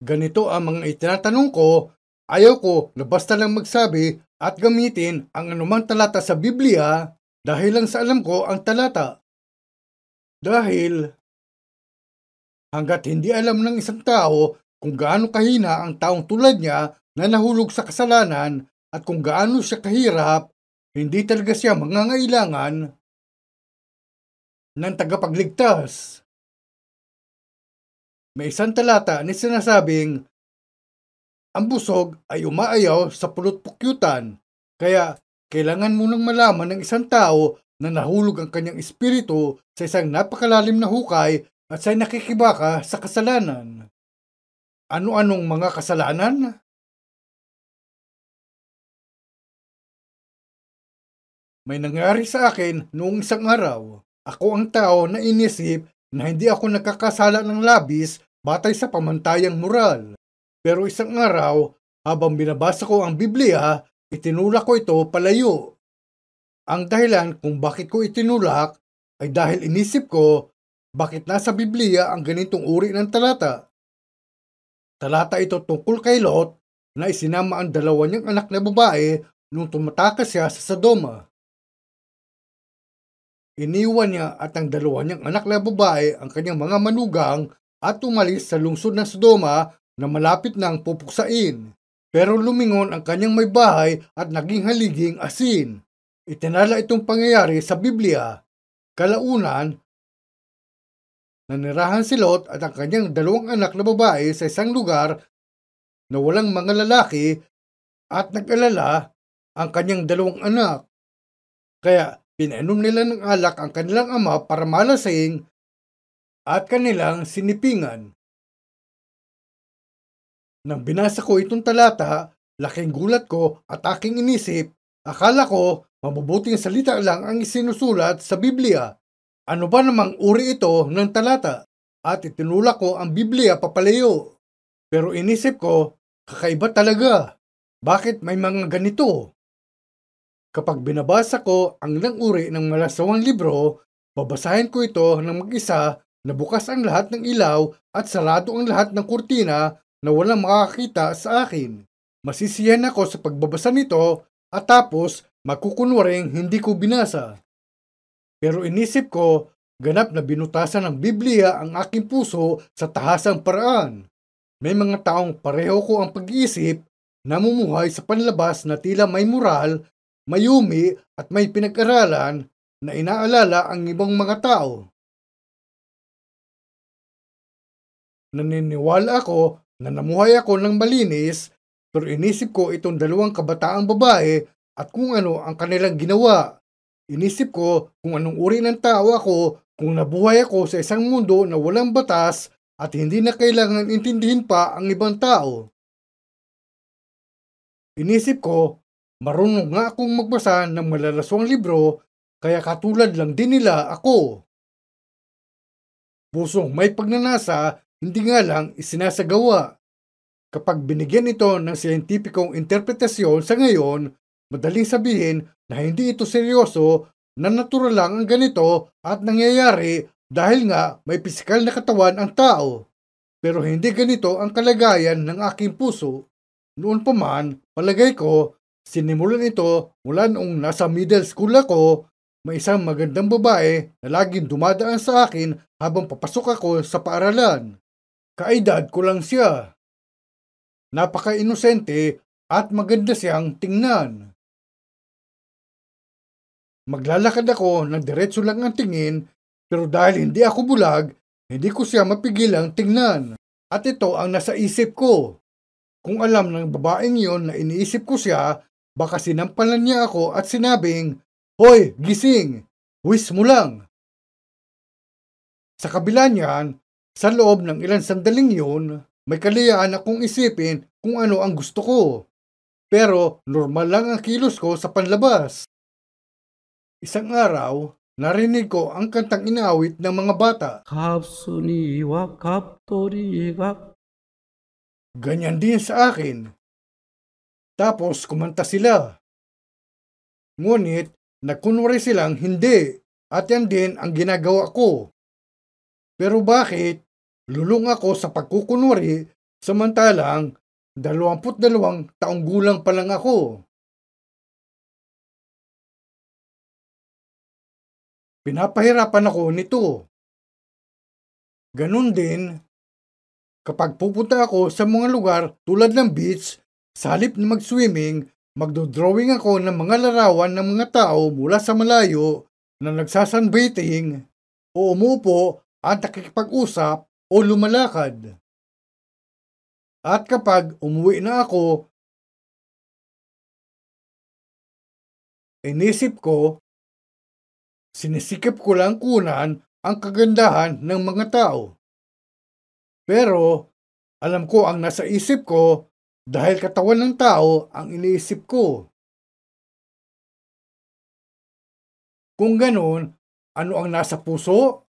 S1: Ganito ang mga itinatanong ko, ayaw ko na basta lang magsabi at gamitin ang anumang talata sa Biblia dahil lang sa alam ko ang talata. Dahil hanggat hindi alam ng isang tao kung gaano kahina ang taong tulad niya na nahulog sa kasalanan at kung gaano siya kahirap, hindi talaga siya mangangailangan ng tagapagligtas. May isang talata na sinasabing, ang busog ay umaayaw sa pulot-pukyutan, kaya kailangan munang malaman ng isang tao na nahulog ang kanyang espiritu sa isang napakalalim na hukay at siya'y nakikibaka sa kasalanan. Ano-anong mga kasalanan? May nangyari sa akin noong isang araw. Ako ang tao na inisip na hindi ako nagkakasala ng labis batay sa pamantayang moral. Pero isang araw, habang binabasa ko ang Biblia, itinulak ko ito palayo. Ang dahilan kung bakit ko itinulak ay dahil inisip ko bakit nasa Biblia ang ganitong uri ng talata. Talata ito tungkol kay Lot na isinama ang dalawa niyang anak na babae nung tumatakas siya sa Sodoma. Iniwan niya at ang dalawa niyang anak na babae ang kanyang mga manugang at umalis sa lungsod ng Sodoma na malapit nang pupuksain. Pero lumingon ang kanyang may bahay at naging haliging asin. Itinala itong pangyayari sa Biblia. Kalaunan, nanirahan si Lot at ang kanyang dalawang anak na babae sa isang lugar na walang mga lalaki at nag-alala ang kanyang dalawang anak. Kaya pinainom nila ng alak ang kanilang ama para malasing at kanilang sinipingan. Nang binasa ko itong talata, lumitaw sa akin ang mga sinabi ni Jesus. Sinabi niya, huwag kayong mag-alala, dahil ang anak ay nasa inyo. At ang mga sinabi ni Jesus ay Laking gulat ko at aking inisip, akala ko mabubuting salita lang ang isinusulat sa Biblia. Ano ba namang uri ito ng talata? At itinulak ko ang Biblia papalayo. Pero inisip ko, kakaiba talaga. Bakit may mga ganito? Kapag binabasa ko ang ilang uri ng malasawang libro, babasahin ko ito ng mag-isa na bukas ang lahat ng ilaw at sarado ang lahat ng kurtina na walang makakakita sa akin. Masisiyahan ako sa pagbabasa nito at tapos magkukunwaring hindi ko binasa. Pero inisip ko, ganap na binutasan ng Biblia ang aking puso sa tahasang paraan. May mga taong pareho ko ang pag-iisip, namumuhay sa panlabas na tila may moral, mayumi at may pinag-aralan na inaalala ang ibang mga tao. Naniniwala ako na namuhay ako ng malinis, pero inisip ko itong dalawang kabataang babae at kung ano ang kanilang ginawa. Inisip ko kung anong uri ng tao ako kung nabuhay ako sa isang mundo na walang batas at hindi na kailangan intindihin pa ang ibang tao. Inisip ko, marunong nga akong magbasa ng malalaswang libro, kaya katulad lang din nila ako. Pusong may pagnanasa, hindi nga lang isinasagawa. Kapag binigyan ito ng siyentipikong interpretasyon sa ngayon, madaling sabihin na hindi ito seryoso, na natural lang ang ganito at nangyayari dahil nga may pisikal na katawan ang tao. Pero hindi ganito ang kalagayan ng aking puso. Noon pa man, palagay ko, sinimulan ito mula noong nasa middle school ako, may isang magandang babae na laging dumadaan sa akin habang papasok ako sa paaralan. Kaedad ko lang siya. Napaka-inosente at maganda siyang tingnan. Maglalakad ako ng diretso lang ang tingin, pero dahil hindi ako bulag, hindi ko siya mapigilang tingnan. At ito ang nasa isip ko. Kung alam ng babaeng iyon na iniisip ko siya, baka sinampalan niya ako at sinabing, "Hoy, gising! Huwis mo lang!" Sa kabila niyan, sa loob ng ilang sandaling yun, may kalayaan akong isipin kung ano ang gusto ko. Pero normal lang ang kilos ko sa panlabas. Isang araw, narinig ko ang kantang inaawit ng mga bata.
S2: 갑순이와 갑돌이가
S1: Ganyan din sa akin. Tapos kumanta sila. Ngunit nagkunwari silang hindi at yan din ang ginagawa ko. Pero bakit lulong ako sa pagkukunwari samantalang 22 taong gulang pa lang ako? Pinapahirapan ako nito. Ganun din kapag pupunta ako sa mga lugar tulad ng beach, sa halip na mag-swimming, magdodrawing ako ng mga larawan ng mga tao mula sa malayo na nagsasunbathing o umupo at nakikipag-usap o lumalakad. At kapag umuwi na ako, inisip ko, sinisikap ko lang kunan ang kagandahan ng mga tao. Pero alam ko ang nasa isip ko dahil katawan ng tao ang iniisip ko. Kung ganun, ano ang nasa puso?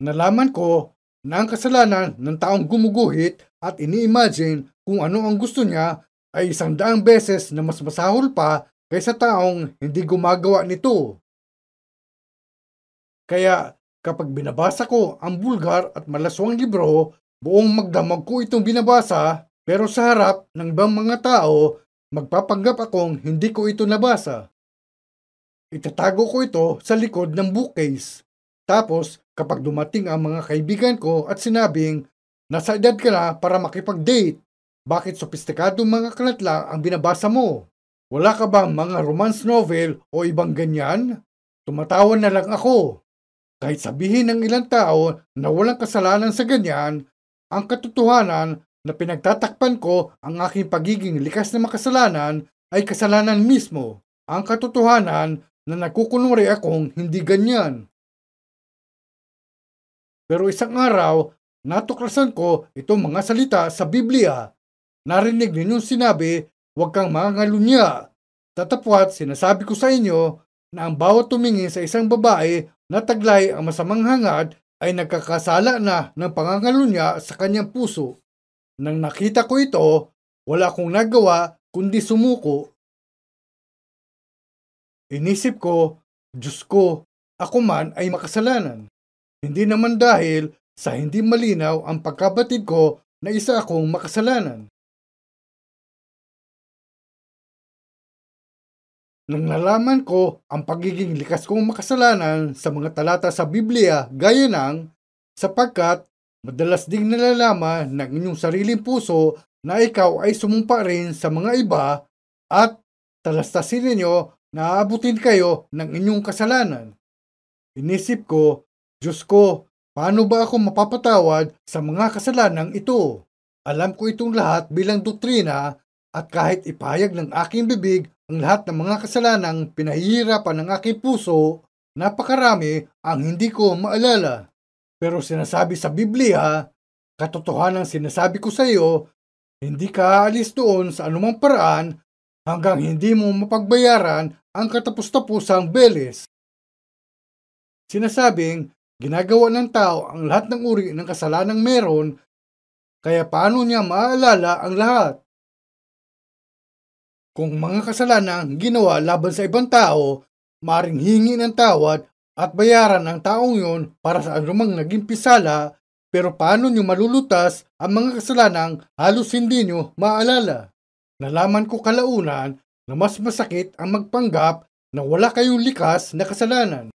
S1: Nalaman ko na ang kasalanan ng taong gumuguhit at ini-imagine kung ano ang gusto niya ay 100 beses na mas masahol pa kaysa taong hindi gumagawa nito. Kaya kapag binabasa ko ang bulgar at malaswang libro, buong magdamag ko itong binabasa, pero sa harap ng ibang mga tao, magpapanggap akong hindi ko ito nabasa. Itatago ko ito sa likod ng bookcase. Tapos, kapag dumating ang mga kaibigan ko at sinabing, "Nasa edad ka na para makipag-date, bakit sopistikadong mga kalatla ang binabasa mo? Wala ka bang mga romance novel o ibang ganyan?" Tumatawa na lang ako. Kahit sabihin ng ilang tao na walang kasalanan sa ganyan, ang katotohanan na pinagtatakpan ko ang aking pagiging likas na makasalanan ay kasalanan mismo. Ang katotohanan na nagkukunwari akong hindi ganyan. Pero isang araw, natuklasan ko itong mga salita sa Biblia. Narinig ninyong sinabi, huwag kang mangangalunya. Tatapwat, sinasabi ko sa inyo na ang bawat tumingin sa isang babae na taglay ang masamang hangad ay nagkakasala na ng pangangalunya sa kanyang puso. Nang nakita ko ito, wala akong nagawa kundi sumuko. Inisip ko, Diyos ko, ako man ay makasalanan. Hindi naman dahil sa hindi malinaw ang pagkabatid ko na isa akong makasalanan. Nang nalaman ko ang pagiging likas kong makasalanan sa mga talata sa Biblia gaya ng, sapagkat madalas ding nalalaman ng inyong sariling puso na ikaw ay sumumpa rin sa mga iba at talastasin ninyo na aabutin kayo ng inyong kasalanan. Inisip ko, Diyos ko, paano ba ako mapapatawad sa mga kasalanang ito? Alam ko itong lahat bilang doktrina at kahit ipahayag ng aking bibig ang lahat ng mga kasalanang pinahihirapan ng aking puso, napakarami ang hindi ko maalala. Pero sinasabi sa Biblia, katotohanan sinasabi ko sa iyo, hindi ka aalis doon sa anumang paraan hanggang hindi mo mapagbayaran ang katapus-tapusang beles. Sinasabing, ginagawa ng tao ang lahat ng uri ng kasalanang meron, kaya paano niya maaalala ang lahat? Kung mga kasalanang ginawa laban sa ibang tao, maring hingi ng tawad at bayaran ang taong yon para sa anumang naging pisala, pero paano nyo malulutas ang mga kasalanang halos hindi nyo maalala? Nalaman ko kalaunan na mas masakit ang magpanggap na wala kayong likas na kasalanan.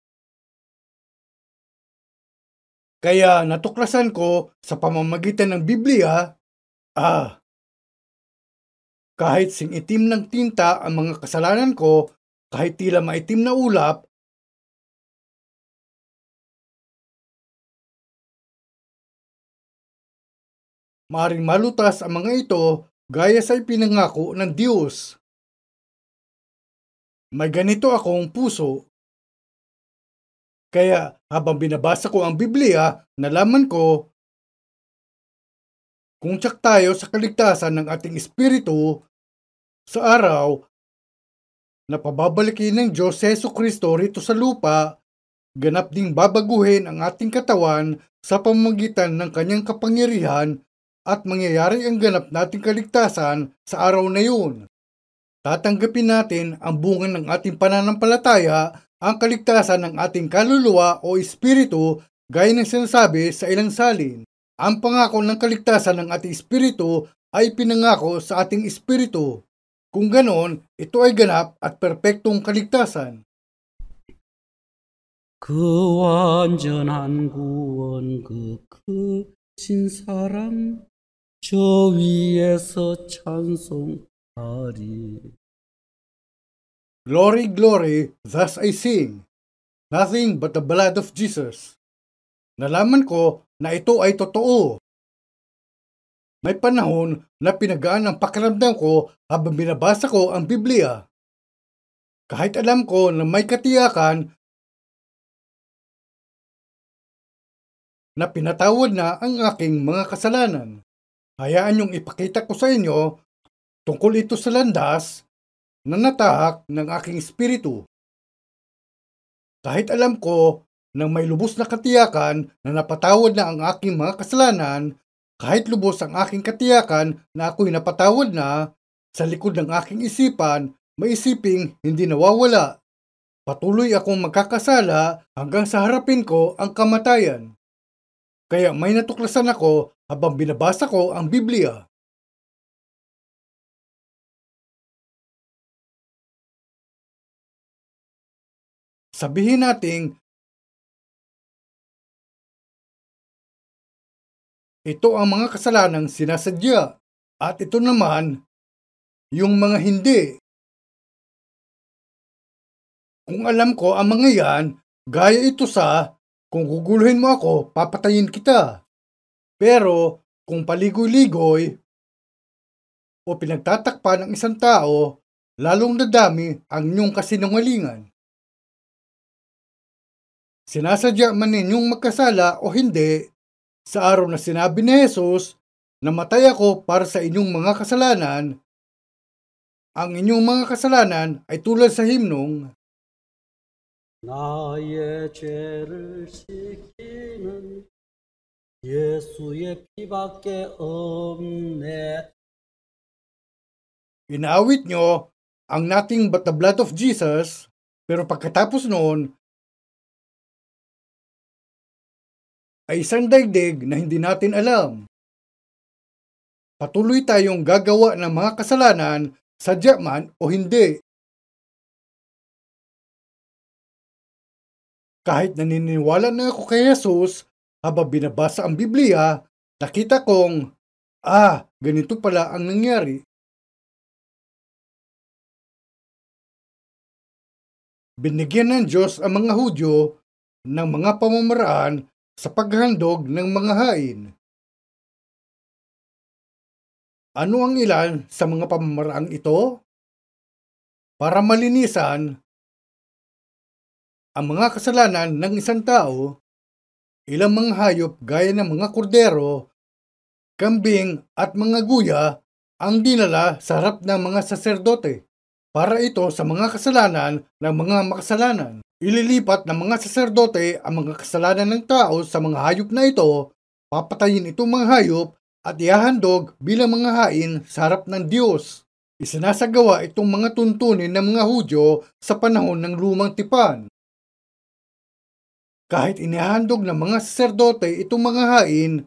S1: Kaya natuklasan ko sa pamamagitan ng Biblia, kahit sing-itim ng tinta ang mga kasalanan ko, kahit tila maitim na ulap, maaring malutas ang mga ito gaya sa ipinangako ng Diyos. May ganito akong puso. Kaya habang binabasa ko ang Biblia, nalaman ko kung tiyak tayo sa kaligtasan ng ating espiritu sa araw na pababalikin ng Diyos si Jesucristo rito sa lupa, ganap ding babaguhin ang ating katawan sa pamamagitan ng kanyang kapangyarihan at mangyayari ang ganap nating kaligtasan sa araw na yun. Tatanggapin natin ang bunga ng ating pananampalataya, ang kaligtasan ng ating kaluluwa o espiritu gaya ng sinasabi sa ilang salin. Ang pangako ng kaligtasan ng ating espiritu ay pinangako sa ating espiritu. Kung ganon, ito ay ganap at perpektong kaligtasan.
S2: 그 완전한 구원 그 크신 사랑 저 위에서 찬송하리.
S1: Glory, glory, thus I sing. Nothing but the blood of Jesus. Nalaman ko na ito ay totoo. May panahon na pinagaan ang pakiramdam ko habang binabasa ko ang Biblia. Kahit alam ko na may katiyakan na pinatawad na ang aking mga kasalanan. Hayaan niyong ipakita ko sa inyo tungkol ito sa landas na natahak ng aking espiritu. Kahit alam ko nang may lubos na katiyakan na napatawad na ang aking mga kasalanan, kahit lubos ang aking katiyakan na ako'y napatawad na, sa likod ng aking isipan, may isiping hindi nawawala. Patuloy akong magkakasala hanggang sa harapin ko ang kamatayan. Kaya may natuklasan ako habang binabasa ko ang Biblia. Sabihin nating ito ang mga kasalanang sinasadya at ito naman yung mga hindi. Kung alam ko ang mga yan, gaya ito sa kung guguluhin mo ako, papatayin kita. Pero kung paligoy-ligoy o pinagtatakpan ng isang tao, lalong dadami ang inyong kasinungalingan. Sinasadya man ninyong magkasala o hindi, sa araw na sinabi ni Jesus, namatay ako para sa inyong mga kasalanan. Ang inyong mga kasalanan ay tulad sa himnong,
S2: 나의 죄를 씻기는 예수의 피밖에 없네.
S1: inaawit nyo ang nothing but the blood of Jesus, pero pagkatapos noon ay isang daigdig na hindi natin alam. Patuloy tayong gagawa ng mga kasalanan, sadya man o hindi. Kahit naniniwala na ako kay Jesus, habang binabasa ang Biblia, nakita kong, ganito pala ang nangyari. Binigyan ng Diyos ang mga Hudyo ng mga pamamaraan sa paghandog ng mga hain. Ano ang ilan sa mga pamamaraang ito? Para malinisan ang mga kasalanan ng isang tao, ilang mga hayop gaya ng mga kordero, kambing at mga guya ang dinala sa harap ng mga saserdote. Para ito sa mga kasalanan ng mga makasalanan. Ililipat ng mga saserdote ang mga kasalanan ng tao sa mga hayop na ito, papatayin itong mga hayop at ihahandog bilang mga hain sa harap ng Diyos. Isinasagawa itong mga tuntunin ng mga Hudyo sa panahon ng lumang tipan. Kahit inihahandog ng mga saserdote itong mga hain,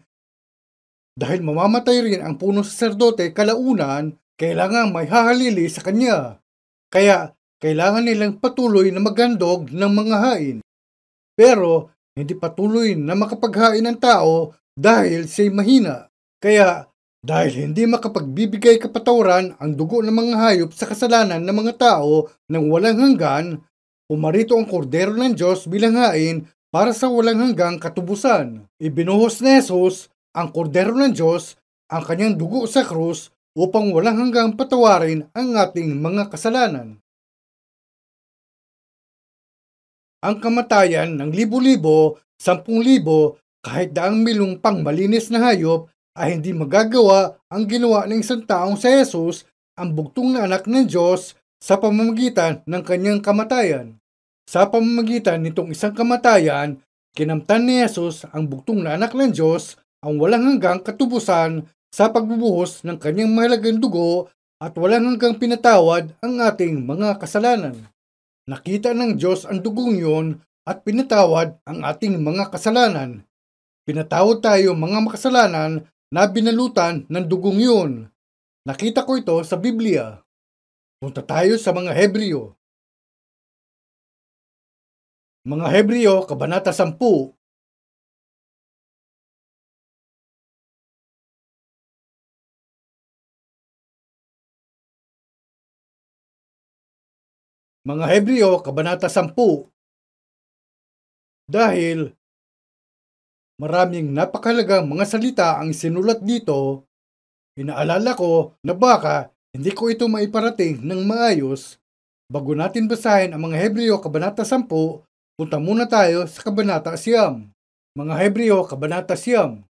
S1: dahil mamamatay rin ang punong saserdote kalaunan, kailangan may hahalili sa kanya. Kaya kailangan nilang patuloy na maghandog ng mga hain. Pero hindi patuloy na makapaghain ng tao dahil siya'y mahina. Kaya dahil hindi makapagbibigay kapatawaran ang dugo ng mga hayop sa kasalanan ng mga tao nang walang hanggan, pumarito ang kordero ng Diyos bilang hain para sa walang hanggang katubusan. Ibinuhos ni Jesus, ang kordero ng Diyos, ang kanyang dugo sa krus upang walang hanggang patawarin ang ating mga kasalanan. Ang kamatayan ng libo-libo, 10,000, kahit daang milong pang malinis na hayop ay hindi magagawa ang ginawa ng isang taong si Jesus, ang bugtong na anak ng Diyos, sa pamamagitan ng kanyang kamatayan. Sa pamamagitan nitong isang kamatayan, kinamtan ni Jesus, ang bugtong na anak ng Diyos, ang walang hanggang katubusan sa pagbubuhos ng kanyang mahalagang dugo at walang hanggang pinatawad ang ating mga kasalanan. Nakita ng Diyos ang dugong yun at pinatawad ang ating mga kasalanan. Pinatawad tayo mga makasalanan na binalutan ng dugong yun. Nakita ko ito sa Biblia. Punta tayo sa mga Hebreo. Mga Hebreo, Kabanata 10. Mga Hebreo, Kabanata 10. Dahil maraming napakahalagang mga salita ang sinulat dito, inaalala ko na baka hindi ko ito maiparating ng maayos. Bago natin basahin ang mga Hebreo, Kabanata 10, punta muna tayo sa Kabanata 9. Mga Hebreo, Kabanata 9.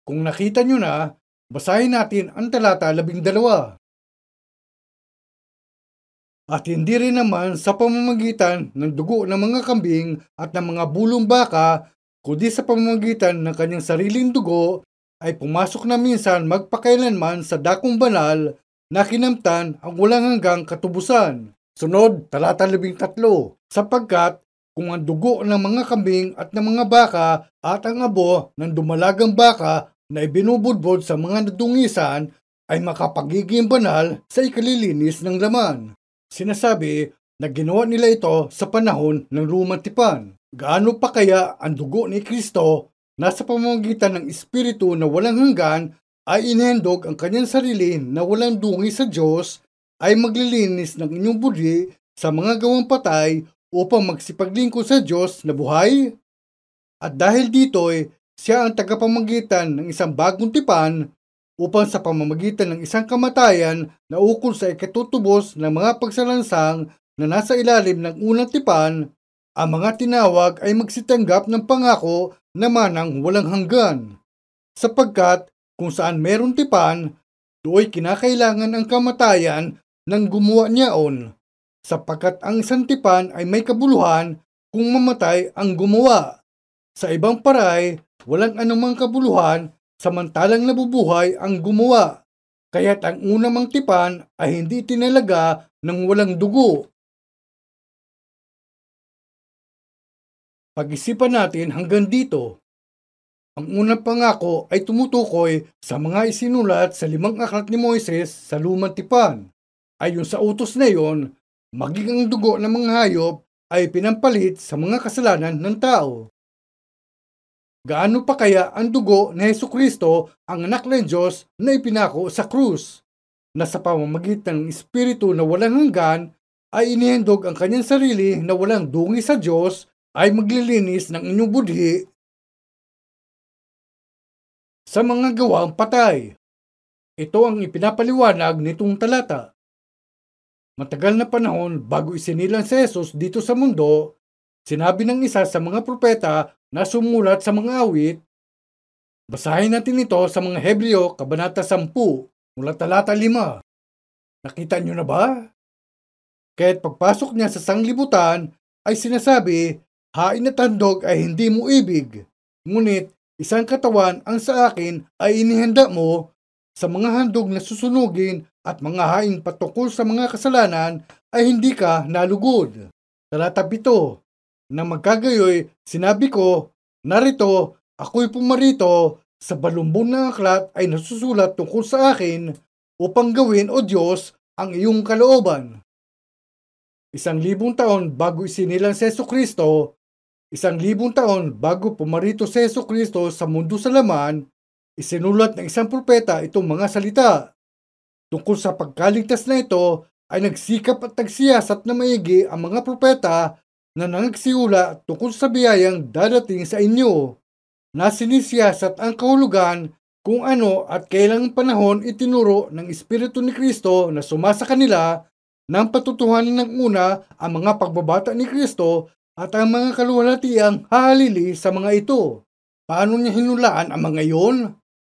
S1: Kung nakita nyo na, basahin natin ang talata 12. At hindi rin naman sa pamamagitan ng dugo ng mga kambing at ng mga bulong baka, kundi sa pamamagitan ng kanyang sariling dugo, ay pumasok na minsan magpakailanman sa dakong banal na kinamtan ang walang hanggang katubusan. Sunod, talata 13. Sapagkat kung ang dugo ng mga kambing at ng mga baka at ang abo ng dumalagang baka na ibinubudbod sa mga nadungisan ay makapagiging banal sa ikalilinis ng laman. Sinasabi na ginawa nila ito sa panahon ng lumang tipan. Gaano pa kaya ang dugo ni Kristo na sa pamamagitan ng Espiritu na walang hanggan ay inihandog ang kanyang sarili na walang dungi sa Diyos ay maglilinis ng inyong budi sa mga gawang patay upang magsipaglingkod sa Diyos na buhay? At dahil dito'y siya ang tagapamagitan ng isang bagong tipan upang sa pamamagitan ng isang kamatayan na ukol sa ikatutubos ng mga pagsalansang na nasa ilalim ng unang tipan Ang mga tinawag ay magsitanggap ng pangako na manang walang hanggan, sapagkat kung saan meron tipan, do'y kinakailangan ang kamatayan ng gumawa niyaon, sapagkat ang isang tipan ay may kabuluhan kung mamatay ang gumawa. Sa ibang paray, walang anumang kabuluhan samantalang nabubuhay ang gumawa, kaya't ang unang tipan ay hindi tinalaga ng walang dugo. Pag-isipan natin hanggang dito. Ang unang pangako ay tumutukoy sa mga isinulat sa 5 aklat ni Moises sa lumang tipan. Ayon sa utos na iyon, maging ang dugo ng mga hayop ay pinampalit sa mga kasalanan ng tao. Gaano pa kaya ang dugo ni Hesukristo, ang anak ng Diyos na ipinako sa krus, na sa pamamagitan ng Espiritu na walang hanggan ay inihandog ang kanyang sarili na walang dungi sa Diyos, ay maglilinis ng inyong budhi sa mga gawang patay. Ito ang ipinapaliwanag nitong talata. Matagal na panahon bago isinilang si Jesus dito sa mundo, sinabi ng isa sa mga propeta na sumulat sa mga awit. Basahin natin ito sa mga Hebreo, Kabanata 10, mula talata 5. Nakita nyo na ba? Kaya't pagpasok niya sa sanglibutan ay sinasabi, hain at handog ay hindi mo ibig, ngunit isang katawan ang sa akin ay inihanda mo. Sa mga handog na susunugin at mga hain patungkol sa mga kasalanan ay hindi ka nalugod. Talata 7, na magkagayoy sinabi ko, narito, ako'y pumarito, sa balumbon ng aklat ay nasusulat tungkol sa akin upang gawin, O Diyos, ang iyong kalooban. 1,000 taon bago isinilang si Jesucristo, 1,000 taon bago pumarito si Jesucristo sa mundo sa laman, isinulat ng isang propeta itong mga salita. Tungkol sa pagkaligtas na ito ay nagsikap at nagsiyasat na maigi ang mga propeta na nangagsiula tungkol sa biyayang dadating sa inyo, na sinisiyasat ang kahulugan kung ano at kailang panahon itinuro ng Espiritu ni Kristo na sumasa kanila ng patutuhanan ng una ang mga pagbabata ni Kristo at ang mga kaluwalhatiang hahalili sa mga ito. Paano niya hinulaan ang mga iyon?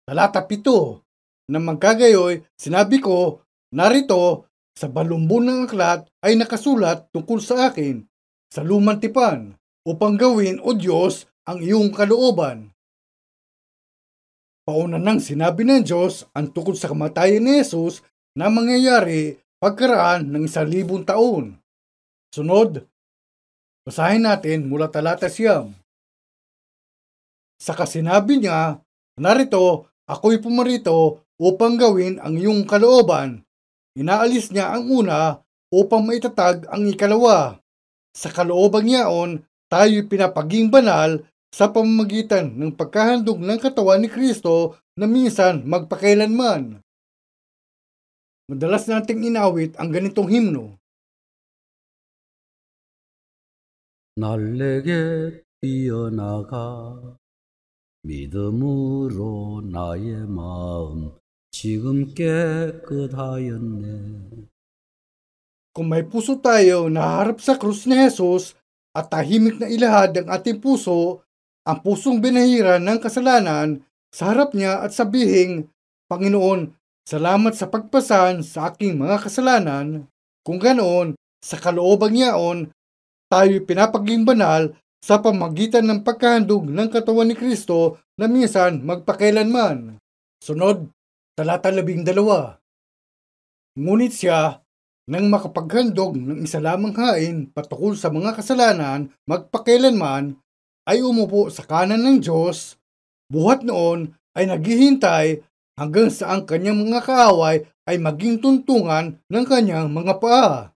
S1: Talata 7, na magkagayoy sinabi ko, narito, sa balumbon ng aklat ay nakasulat tungkol sa akin sa lumang tipan, upang gawin, O Diyos, ang iyong kalooban. Pauna nang sinabi ng Diyos ang tungkol sa kamatayan ni Jesus na mangyayari pagkaraan ng 1,000 taon. Sunod, basahin natin mula talata 9. Saka sinabi niya, narito, ako'y pumarito upang gawin ang iyong kalooban. Inaalis niya ang una upang maitatag ang ikalawa. Sa kalooban niyaon, tayo'y pinapaging banal sa pamamagitan ng pagkahandog ng katawan ni Kristo na minsan magpakailanman. Madalas nating inawit ang ganitong himno.
S2: 날래게 뛰어나가 믿음으로 나의 마음 지금 깨끗하였네.
S1: Kung may puso tayo na harap sa krus ni Jesus at tahimik na ilahad ang ating puso, ang pusong binahiran ng kasalanan sa harap niya at sabihing, Panginoon, salamat sa pagpasan sa aking mga kasalanan. Kung ganoon, sa kalooban niyaon, tayo'y pinapaging banal sa pamagitan ng pagkahandog ng katawan ni Kristo na minsan magpakailanman. Sunod, talata 12. Ngunit siya, nang makapaghandog ng isa lamang hain patungkol sa mga kasalanan magpakailanman, ay umupo sa kanan ng Diyos. Buhat noon ay naghihintay hanggang sa ang kanyang mga kaaway ay maging tuntungan ng kanyang mga paa.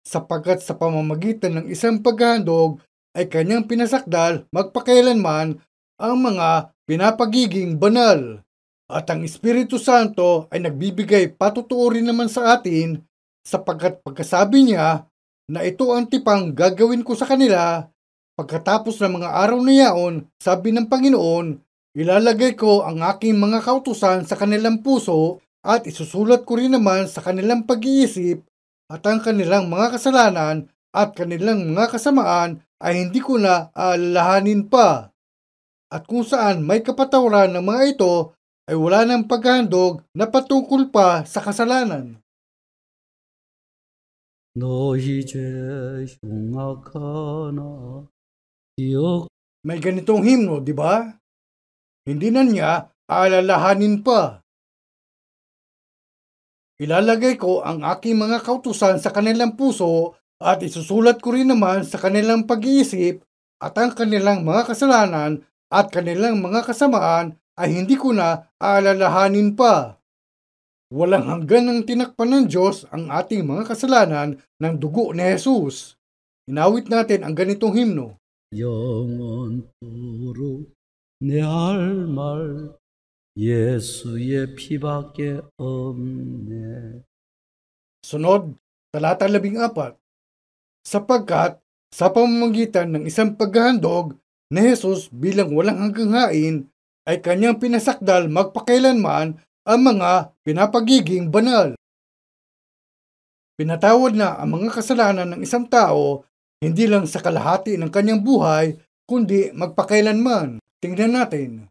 S1: Sapagkat sa pamamagitan ng isang paghahandog ay kanyang pinasakdal magpakailanman ang mga pinapagiging banal. At ang Espiritu Santo ay nagbibigay patutuo rin naman sa atin, sapagkat pagkasabi niya na ito ang tipang gagawin ko sa kanila, pagkatapos ng mga araw na yaon, sabi ng Panginoon, ilalagay ko ang aking mga kautusan sa kanilang puso at isusulat ko rin naman sa kanilang pag-iisip, at ang kanilang mga kasalanan at kanilang mga kasamaan ay hindi ko na alalahanin pa. At kung saan may kapatawaran ng mga ito, ay wala ng paghahandog na patungkol pa sa kasalanan.
S2: 너희 죄 흉악하나 기억
S1: May ganitong himno, di ba? Hindi na niya aalalahanin pa. Ilalagay ko ang aking mga kautusan sa kanilang puso at isusulat ko rin naman sa kanilang pag-iisip at ang kanilang mga kasalanan at kanilang mga kasamaan ay hindi ko na aalalahanin pa. Walang hanggan ng tinakpan ng Diyos ang ating mga kasalanan ng dugo ni Jesus. Inawit natin ang ganitong himno.
S2: 영원토록 내 할 말 예수의 피밖에 없네.
S1: Sunod, talata 14. Sapagkat sa pamamagitan ng isang paghahandog ni Jesus bilang walang hanggang hain, ay kanyang pinasakdal magpakailanman ang mga pinapagiging banal. Pinatawad na ang mga kasalanan ng isang tao, hindi lang sa kalahati ng kanyang buhay, kundi magpakailanman. Tingnan natin.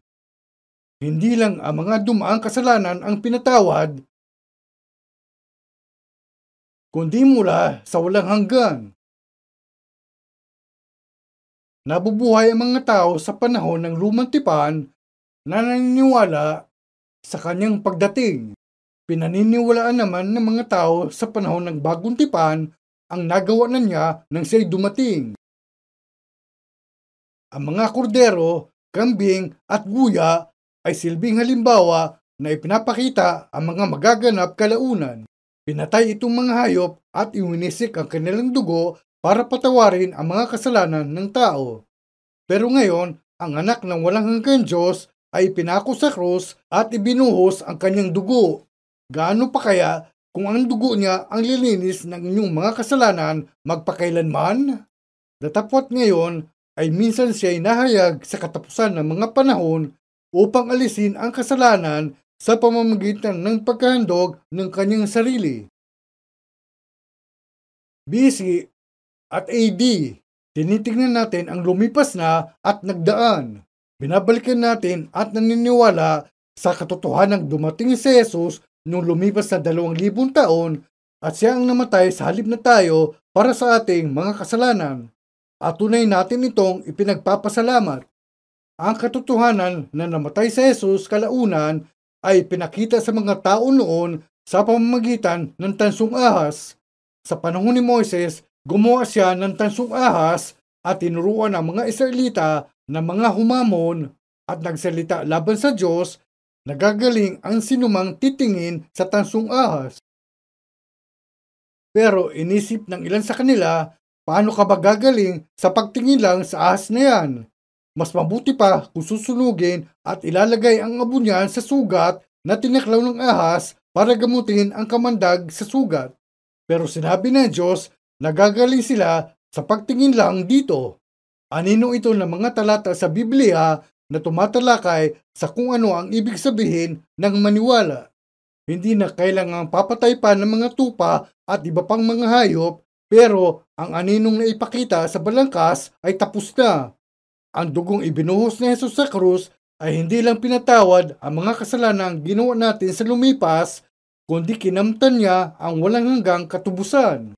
S1: Hindi lang ang mga dumaang kasalanan ang pinatawad, kundi mula sa walang hanggan. Nabubuhay ang mga tao sa panahon ng lumang tipan na naniniwala sa kanyang pagdating. Pinaniniwalaan naman ng mga tao sa panahon ng bagong tipan ang nagawa na niya nang siya'y dumating. Ang mga kordero, kambing at guya ay silbing halimbawa na ipinapakita ang mga magaganap kalaunan. Pinatay itong mga hayop at iwinisik ang kanilang dugo para patawarin ang mga kasalanan ng tao. Pero ngayon, ang anak ng walang hanggang Diyos ay pinako sa krus at ibinuhos ang kanyang dugo. Gaano pa kaya kung ang dugo niya ang lilinis ng inyong mga kasalanan magpakailanman? Datapwat ngayon ay minsan siya'y nahayag sa katapusan ng mga panahon upang alisin ang kasalanan sa pamamagitan ng paghahandog ng kanyang sarili. BC at AD, tinitingnan natin ang lumipas na at nagdaan. Binabalikan natin at naniniwala sa katotohanang dumating si Jesus nung lumipas na 2,000 taon at siya ang namatay sa halip na tayo para sa ating mga kasalanan. At tunay natin itong ipinagpapasalamat. Ang katotohanan na namatay si Jesus kalaunan ay pinakita sa mga tao noon sa pamamagitan ng tansong ahas. Sa panahon ni Moises, gumawa siya ng tansong ahas at tinuruan ang mga Israelita na mga humamon at nagsalita laban sa Diyos, nagagaling ang sinumang titingin sa tansong ahas. Pero inisip ng ilan sa kanila, paano ka ba gagaling sa pagtingin lang sa ahas na yan? Mas mabuti pa kung susunugin at ilalagay ang abo niyan sa sugat na tinaklaw ng ahas para gamutin ang kamandag sa sugat. Pero sinabi ng Diyos, nagagaling sila sa pagtingin lang dito. Anino ito ng mga talata sa Biblia na tumatalakay sa kung ano ang ibig sabihin ng maniwala. Hindi na kailangang papatay pa ng mga tupa at iba pang mga hayop, pero ang aninong naipakita sa balangkas ay tapos na. Ang dugong ibinuhos ni Jesus sa krus ay hindi lang pinatawad ang mga kasalanang ginawa natin sa lumipas, kundi kinamtan niya ang walang hanggang katubusan.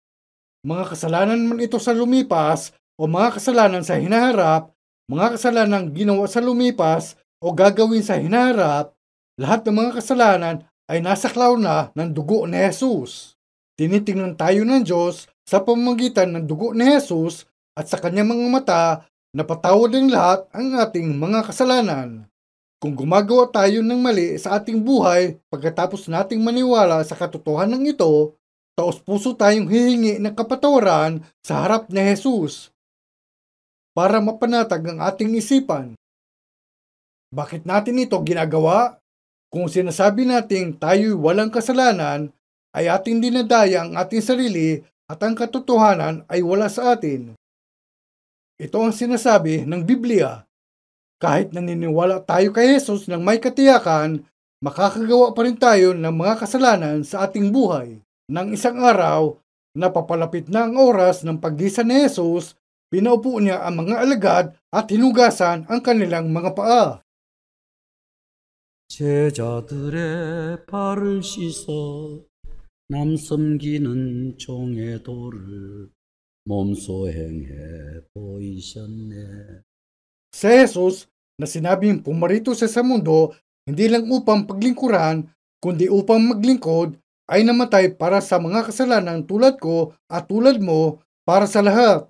S1: Mga kasalanan man ito sa lumipas o mga kasalanan sa hinaharap, mga kasalanang ginawa sa lumipas o gagawin sa hinaharap, lahat ng mga kasalanan ay nasaklaw na ng dugo ni Jesus. Tinitingnan tayo ng Diyos sa pamamagitan ng dugo ni Jesus at sa kanyang mga mata, napatawad ng lahat ang ating mga kasalanan. Kung gumagawa tayo ng mali sa ating buhay pagkatapos nating maniwala sa katotohanan ito, taos-puso tayong hihingi ng kapatawaran sa harap ni Jesus para mapanatag ang ating isipan. Bakit natin ito ginagawa? Kung sinasabi nating tayo'y walang kasalanan, ay ating dinadaya ang ating sarili at ang katotohanan ay wala sa atin. Ito ang sinasabi ng Biblia. Kahit naniniwala tayo kay Jesus ng may katiyakan, makakagawa pa rin tayo ng mga kasalanan sa ating buhay. Nang isang araw, napapalapit na ang oras ng paggisa ni Jesus, Pinaupo niya ang mga alagad at hinugasan ang kanilang mga paa.
S2: 제자들의 발을 씻어 남 섬기는 종의 도를 몸소 행해 보이셨네.
S1: Si Jesus na sinabing pumarito siya sa mundo hindi lang upang paglingkuran kundi upang maglingkod ay namatay para sa mga kasalanan tulad ko at tulad mo para sa lahat.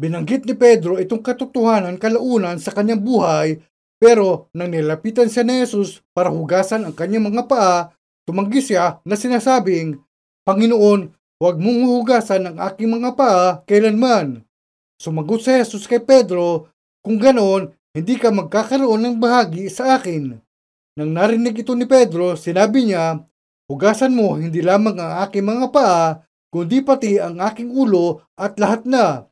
S1: Binanggit ni Pedro itong katotohanan kalaunan sa kanyang buhay pero nang nilapitan siya ni Jesus para hugasan ang kanyang mga paa, tumanggi siya na sinasabing, Panginoon, huwag mong hugasan ang aking mga paa kailanman. Sumagot si Jesus kay Pedro, kung ganoon, hindi ka magkakaroon ng bahagi sa akin. Nang narinig ito ni Pedro, sinabi niya, hugasan mo hindi lamang ang aking mga paa, kundi pati ang aking ulo at lahat na.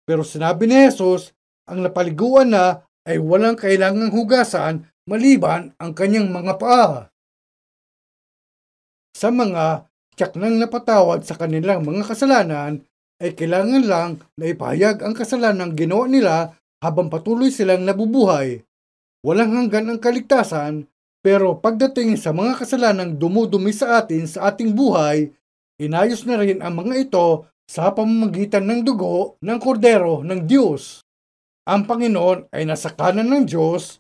S1: Pero sinabi ni Jesus, ang napaliguan na ay walang kailangang hugasan maliban ang kanyang mga paa. Sa mga tiyak nang napatawad sa kanilang mga kasalanan, ay kailangan lang na ipahayag ang kasalanang ginawa nila habang patuloy silang nabubuhay. Walang hanggan ang kaligtasan, pero pagdating sa mga kasalanang dumudumi sa atin sa ating buhay, inayos na rin ang mga ito sa pamamagitan ng dugo ng kordero ng Diyos. Ang Panginoon ay nasa kanan ng Diyos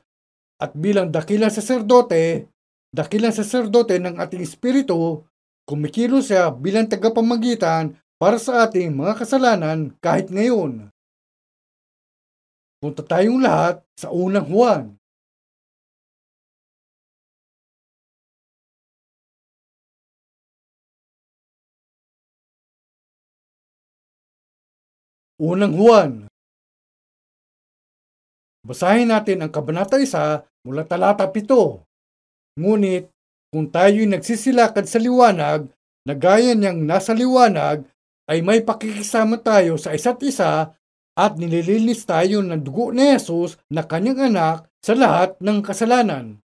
S1: at bilang dakilang saserdote ng ating espiritu, kumikilos siya bilang tagapamagitan para sa ating mga kasalanan kahit ngayon. Punta tayong lahat sa unang Juan. Unang Juan. Basahin natin ang Kabanata 1 mula talata 7. Ngunit kung tayo'y nagsisilakad sa liwanag na gaya niyang nasa liwanag, ay may pakikisama tayo sa isa't isa at nililinis tayo ng dugo ni Jesus na kanyang anak sa lahat ng kasalanan.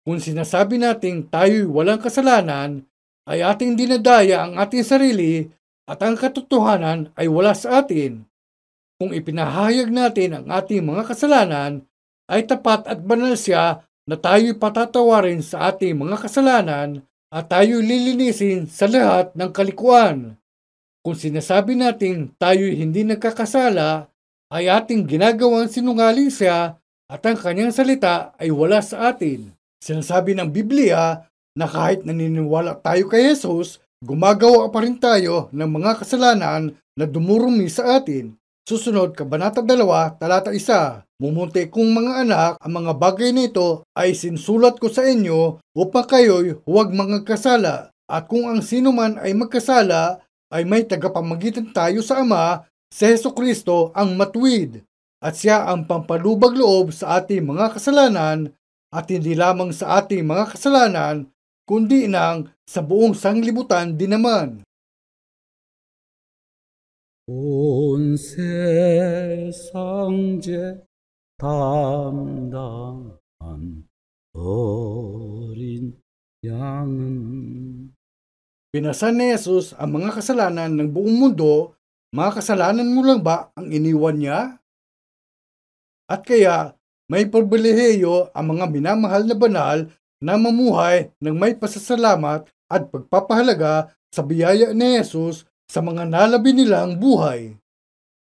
S1: Kung sinasabi nating tayo'y walang kasalanan, ay ating dinadaya ang ating sarili at ang katotohanan ay wala sa atin. Kung ipinahayag natin ang ating mga kasalanan, ay tapat at banal siya na tayo'y patatawarin sa ating mga kasalanan at tayo'y lilinisin sa lahat ng kalikuan. Kung sinasabi natin tayo'y hindi nagkakasala, ay ating ginagawang sinungaling siya at ang kanyang salita ay wala sa atin. Sinasabi ng Biblia na kahit naniniwala tayo kay Jesus, gumagawa pa rin tayo ng mga kasalanan na dumurumi sa atin. Susunod, Kabanata 2, talata 1. Mumunti kong mga anak, ang mga bagay nito ay sinsulat ko sa inyo upang kayo'y huwag magkasala. At kung ang sino man ay magkasala, ay may tagapamagitan tayo sa Ama, si Jesucristo ang matuwid. At siya ang pampalubag loob sa ating mga kasalanan at hindi lamang sa ating mga kasalanan, kundi nang sa buong sanglibutan din naman.
S2: 온 세상제 담당한 어린 양은
S1: Pinasan ni Jesus ang mga kasalanan ng buong mundo. Mga kasalanan mo lang ba ang iniwan niya? At kaya may pribilehiyo ang mga minamahal na banal na mamuhay ng may pasasalamat at pagpapahalaga sa biyaya ni Jesus sa mga nalabi nilang buhay.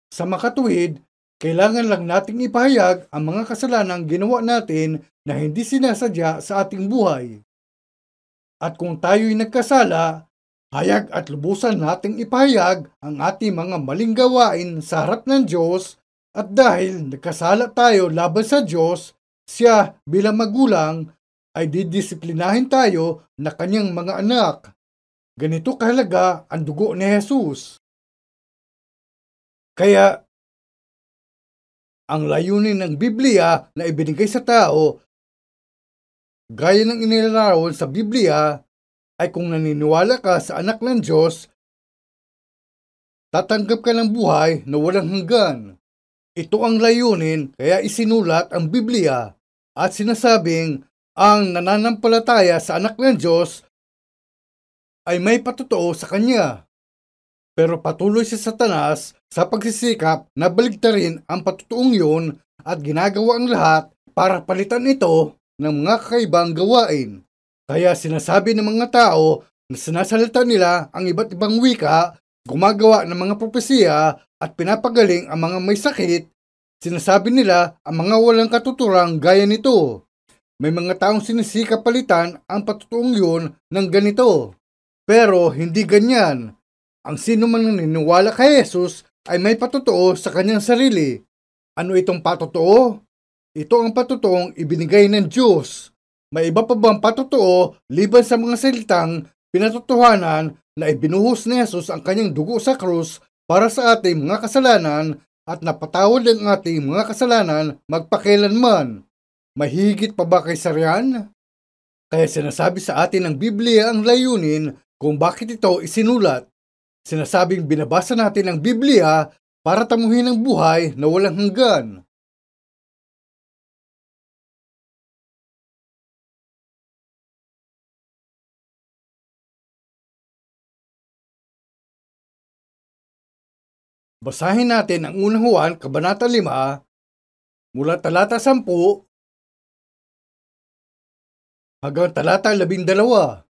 S1: Sa makatuwid, kailangan lang nating ipahayag ang mga kasalanang ginawa natin na hindi sinasadya sa ating buhay. At kung tayo'y nagkasala, hayag at lubusan nating ipahayag ang ating mga maling gawain sa harap ng Diyos at dahil nagkasala tayo laban sa Diyos, siya bilang magulang ay didisiplinahin tayo na kanyang mga anak. Ganito kahalaga ang dugo ni Jesus. Kaya, ang layunin ng Biblia na ibinigay sa tao, gaya ng inilarawan sa Biblia, ay kung naniniwala ka sa anak ng Diyos, tatanggap ka ng buhay na walang hanggan. Ito ang layunin kaya isinulat ang Biblia at sinasabing ang nananampalataya sa anak ng Diyos ay may patotoo sa kanya. Pero patuloy si Satanas sa pagsisikap na baligtarin ang patutuong yun at ginagawa ang lahat para palitan ito ng mga kakaibang gawain. Kaya sinasabi ng mga tao na sinasalita nila ang iba't ibang wika, gumagawa ng mga propesiya at pinapagaling ang mga may sakit. Sinasabi nila ang mga walang katuturang gaya nito. May mga taong sinisikap palitan ang patutuong yun ng ganito. Pero hindi ganyan. Ang sino man naniniwala kay Jesus ay may patutuo sa kanyang sarili. Ano itong patutuo? Ito ang patutuong ibinigay ng Diyos. May iba pa bang patutuo liban sa mga salitang pinatotohanan na ibinuhos ni Jesus ang kanyang dugo sa krus para sa ating mga kasalanan at napatawad ang ating mga kasalanan magpakailanman? May higit pa ba kaysa riyan? Kaya sinasabi sa atin ng Biblia ang layunin kung bakit ito isinulat. Sinasabing binabasa natin ang Biblia para tamuhin ang buhay na walang hanggan. Basahin natin ang unang Juan, Kabanata 5, mula talata 10 hanggang talata 12.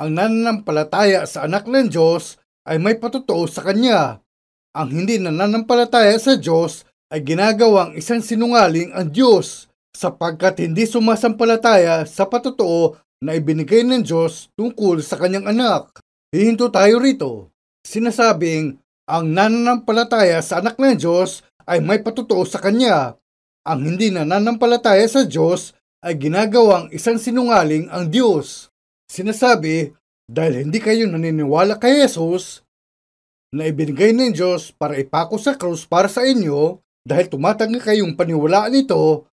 S1: Ang nananampalataya sa anak ng Diyos ay may patutuo sa Kanya. Ang hindi nananampalataya sa Diyos ay ginagawang isang sinungaling ang Diyos, sapagkat hindi sumasampalataya sa patutuo na ibinigay ng Diyos tungkol sa Kanyang anak. Hihinto tayo rito. Sinasabing ang nananampalataya sa anak ng Diyos ay may patutuo sa Kanya. Ang hindi nananampalataya sa Diyos ay ginagawang isang sinungaling ang Diyos. Sinasabi, dahil hindi kayo naniniwala kay Jesus na ibinigay ng Diyos para ipako sa krus para sa inyo, dahil tumatanggi kayong paniwalaan ito,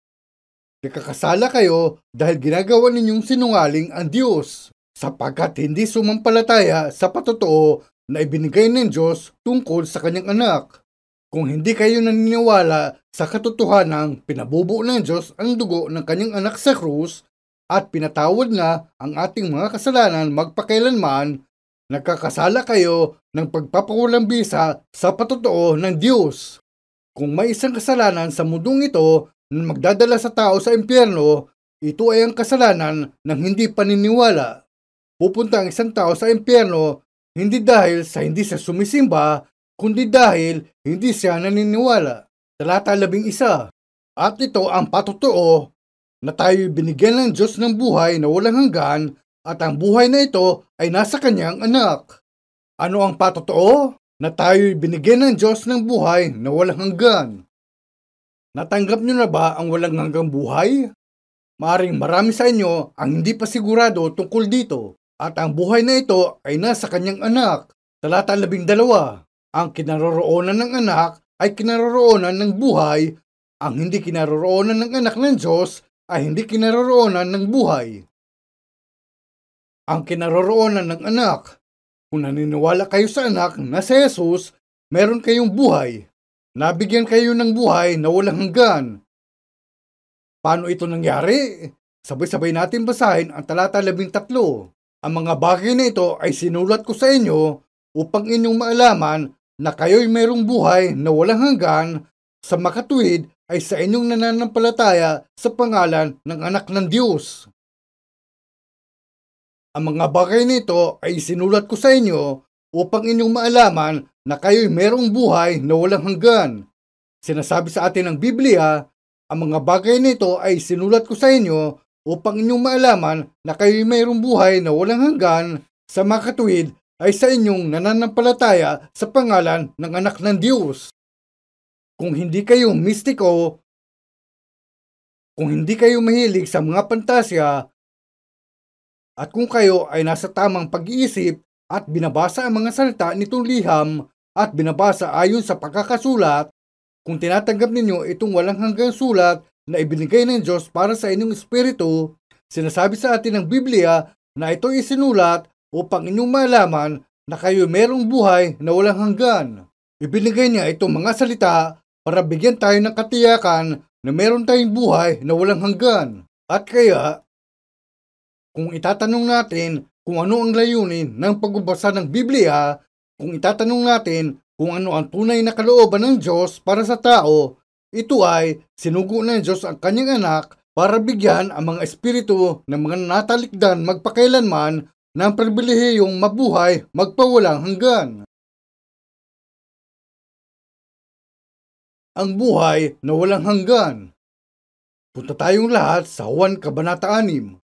S1: nakakasala kayo dahil ginagawa ninyong sinungaling ang Diyos, sapagkat hindi sumampalataya sa patutuo na ibinigay ng Diyos tungkol sa Kanyang anak. Kung hindi kayo naniniwala sa katotohanang pinabubuo ng Diyos ang dugo ng Kanyang anak sa krus at pinatawad na ang ating mga kasalanan magpakailanman, nagkakasala kayo ng pagpapawalang bisa sa patutuo ng Diyos. Kung may isang kasalanan sa mundong ito na magdadala sa tao sa impyerno, ito ay ang kasalanan ng hindi paniniwala. Pupunta ang isang tao sa impyerno hindi dahil sa hindi siya sumisimba, kundi dahil hindi siya naniniwala. Talata 11. At ito ang patutuo na tayo binigyan ng Diyos ng buhay na walang hanggan, at ang buhay na ito ay nasa Kanyang anak. Ano ang patutuo? Na tayo binigyan ng Diyos ng buhay na walang hanggan. Natanggap nyo na ba ang walang hanggang buhay? Maaring marami sa inyo ang hindi pa sigurado tungkol dito, at ang buhay na ito ay nasa Kanyang anak. Talata 12. Ang kinaroroonan ng anak ay kinaroroonan ng buhay. Ang hindi kinaroroonan ng anak ng Diyos ay hindi kinaroroonan ng buhay. Ang kinaroroonan ng anak. Kung naniniwala kayo sa anak na si Jesus, meron kayong buhay. Nabigyan kayo ng buhay na walang hanggan. Paano ito nangyari? Sabay-sabay natin basahin ang talata 13. Ang mga bagay na ito ay sinulat ko sa inyo upang inyong maalaman na kayo'y mayroong buhay na walang hanggan, sa makatuwid ay sa inyong nananampalataya sa pangalan ng anak ng Diyos. Ang mga bagay nito ay sinulat ko sa inyo upang inyong maalaman na kayo'y mayroong buhay na walang hanggan. Sinasabi sa atin ng Biblia, ang mga bagay nito ay sinulat ko sa inyo upang inyong maalaman na kayo'y mayroong buhay na walang hanggan, sa makatuwid ay sa inyong nananampalataya sa pangalan ng anak ng Diyos. Kung hindi kayo mistiko, kung hindi kayo mahilig sa mga pantasya, at kung kayo ay nasa tamang pag-iisip at binabasa ang mga salita nitong liham at binabasa ayon sa pagkakasulat, kung tinatanggap ninyo itong walang hanggang sulat na ibinigay ng Diyos para sa inyong espiritu, sinasabi sa atin ng Biblia na ito isinulat upang inyong malaman na kayo merong buhay na walang hanggan. Ibinigay niya itong mga salita para bigyan tayo ng katiyakan na meron tayong buhay na walang hanggan. At kaya, kung itatanong natin kung ano ang layunin ng pagbabasa ng Biblia, kung itatanong natin kung ano ang tunay na kalooban ng Diyos para sa tao, ito ay sinugo ng Diyos ang kanyang anak para bigyan ang mga espiritu ng mga natalikdan magpakailanman ng pribilehiyong mabuhay magpawalang hanggan. Ang buhay na walang hanggan. Punta tayong lahat sa Juan Kabanata 6.